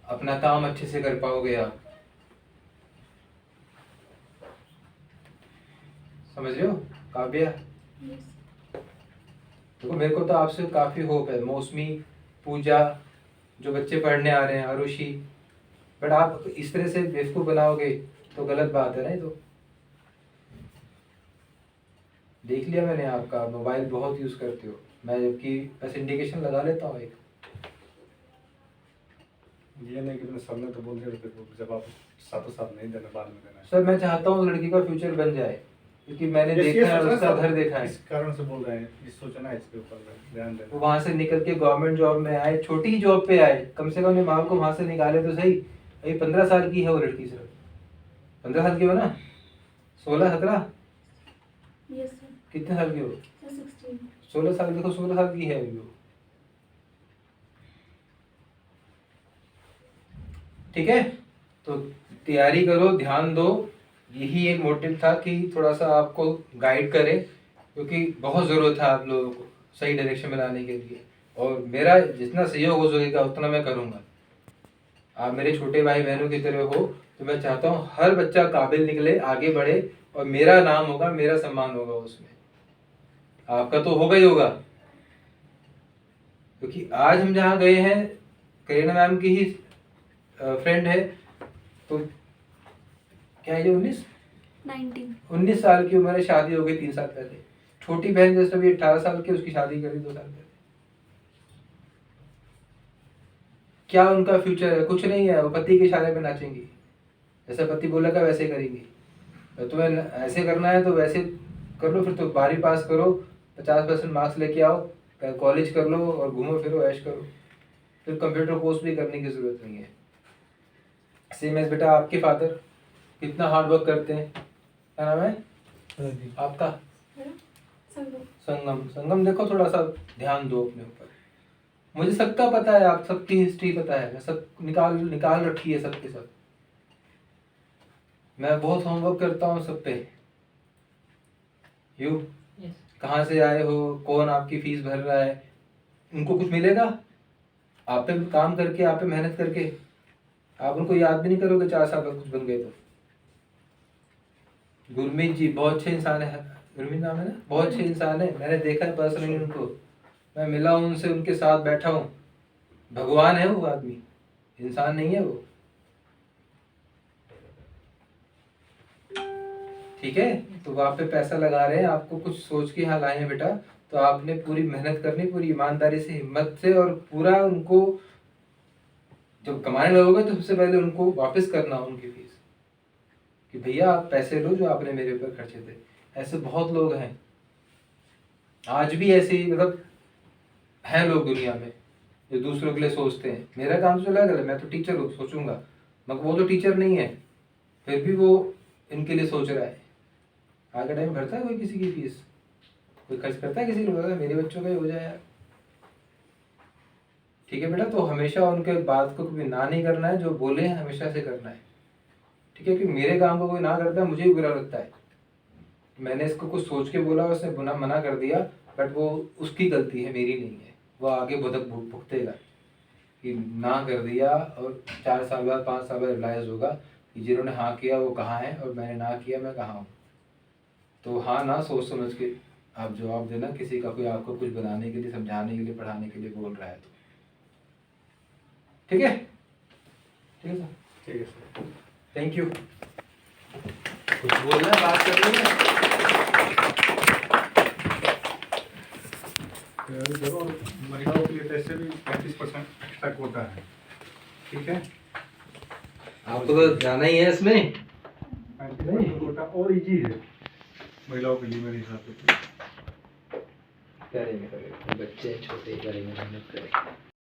अपना काम अच्छे से कर पाओगे आप। समझ रहे हो काव्या? देखो मेरे को तो आपसे काफ़ी होप है, मौसमी, पूजा, जो बच्चे पढ़ने आ रहे हैं, आरुषि, बट आप इस तरह से बेवकूफ़ बनाओगे तो गलत बात है ना। ये तो देख लिया मैंने, आपका मोबाइल बहुत यूज़ करते हो, मैं जबकि बस इंडिकेशन लगा लेता हूँ एक। ये नहीं कि सबने तो बोल दिया, जब आप साथों साथ नहीं देना, बाद में देना। सर मैं चाहता हूँ लड़की का फ्यूचर बन जाए, क्योंकि मैंने देखा है, उसका घर देखा है। इस कारण से बोल रहे हैं, इस सोचना है, इसके ऊपर ध्यान देना। वो वहाँ से निकल के गवर्नमेंट जॉब में आए, छोटी ही जॉब पे आए, कम से कम अपने माँ को वहाँ से निकाले तो सही। अभी 15 साल की है वो लड़की, सिर्फ 15 साल की हो ना, 16-17 यस सर, कितने साल की हो? 16। 16 साल, देखो 16 साल की है अभी वो। ठीक है, तो तैयारी करो, ध्यान दो, यही एक मोटिव था कि थोड़ा सा आपको गाइड करें, क्योंकि बहुत ज़रूरत है आप लोगों को सही डायरेक्शन में लाने के लिए, और मेरा जितना सहयोग हो सकेगा उतना मैं करूँगा। आप मेरे छोटे भाई बहनों की तरह हो, तो मैं चाहता हूँ हर बच्चा काबिल निकले, आगे बढ़े, और मेरा नाम होगा, मेरा सम्मान होगा उसमें, आपका तो होगा ही होगा। क्योंकि आज हम जहाँ गए हैं, करीना मैम की ही फ्रेंड है, तो क्या है ये 19 साल की उम्र है, शादी हो गई 3 साल पहले। छोटी बहन जैसे अभी 18 साल की, उसकी शादी करी 2 साल पहले। क्या उनका फ्यूचर है? कुछ नहीं है, वो पति के इशारे पे नाचेंगी, जैसा पति बोलेगा वैसे करेंगी। तो तुम्हें ऐसे करना है तो वैसे कर लो, फिर तो 12वीं पास करो, 50% मार्क्स लेके आओ, कॉलेज कर लो और घूमो फिरो, ऐश करो, फिर कंप्यूटर कोर्स भी करने की ज़रूरत नहीं है। सेम एज बेटा आपके फादर कितना हार्ड वर्क करते हैं, क्या नाम है आपका? संगम। संगम देखो, थोड़ा सा ध्यान दो अपने ऊपर। मुझे सबका पता है, आप सबकी हिस्ट्री पता है, मैं सब निकाल रखी है सबके सब। मैं बहुत होमवर्क करता हूँ सब पे। यू कहाँ से आए हो, कौन आपकी फीस भर रहा है, उनको कुछ मिलेगा? आप पे काम करके, आप पे मेहनत करके आप उनको याद भी नहीं करोगे 4 साल बाद कुछ बन गए तो। गुरमीत जी बहुत अच्छे इंसान है, गुरमीत नाम है ना, बहुत अच्छे इंसान है, मैंने देखा है पर्सनली उनको, मैं मिला हूँ उनसे, उनके साथ बैठा हूँ। भगवान है वो आदमी, इंसान नहीं है वो। ठीक है, तो वो आप पे पैसा लगा रहे हैं, आपको कुछ सोच के यहाँ लाए हैं बेटा, तो आपने पूरी मेहनत करनी, पूरी ईमानदारी से, हिम्मत से, और पूरा उनको जब कमाने लगोगे तो सबसे पहले उनको वापस करना उनकी फीस, कि भैया आप पैसे लो जो आपने मेरे ऊपर खर्चे थे। ऐसे बहुत लोग हैं, आज भी ऐसे ही मतलब हैं लोग दुनिया में जो दूसरों के लिए सोचते हैं। मेरा काम तो चला गया, मैं तो टीचर हूँ, सोचूंगा, मगर वो तो टीचर नहीं है, फिर भी वो इनके लिए सोच रहा है। आगे टाइम भरता है कोई किसी की फीस? कोई खर्च करता है किसी लोग? मेरे बच्चों का ही हो जाए यार। ठीक है बेटा, तो हमेशा उनके बात को कभी ना नहीं करना है, जो बोले हैं हमेशा से करना है। ठीक है, कि मेरे काम को कोई ना करता है मुझे भी बुरा लगता है, मैंने इसको कुछ सोच के बोला, उसने मना कर दिया, बट वो उसकी गलती है, मेरी नहीं है। वो आगे भुगतेगा कि ना कर दिया, और 4 साल बाद 5 साल बाद रियलाइज होगा कि जिन्होंने हाँ किया वो कहाँ है और मैंने ना किया मैं कहाँ हूँ। तो हाँ ना सोच समझ के आप जवाब देना, किसी का कोई आपको कुछ बनाने के लिए, समझाने के लिए, पढ़ाने के लिए बोल रहा है तो। ठीक है, ठीक है सर, ठीक है सर। Thank you. कुछ बोलना है, बात कर रही है? देखो महिलाओं के लिए तो ऐसे भी 35% एक्स्ट्रा कोटा है, ठीक है। आपको तो जाना ही है इसमें। 35% कोटा और इजी है महिलाओं के लिए मेरे हिसाब से। करेंगे, बच्चे छोटे करेंगे, मेहनत करेंगे।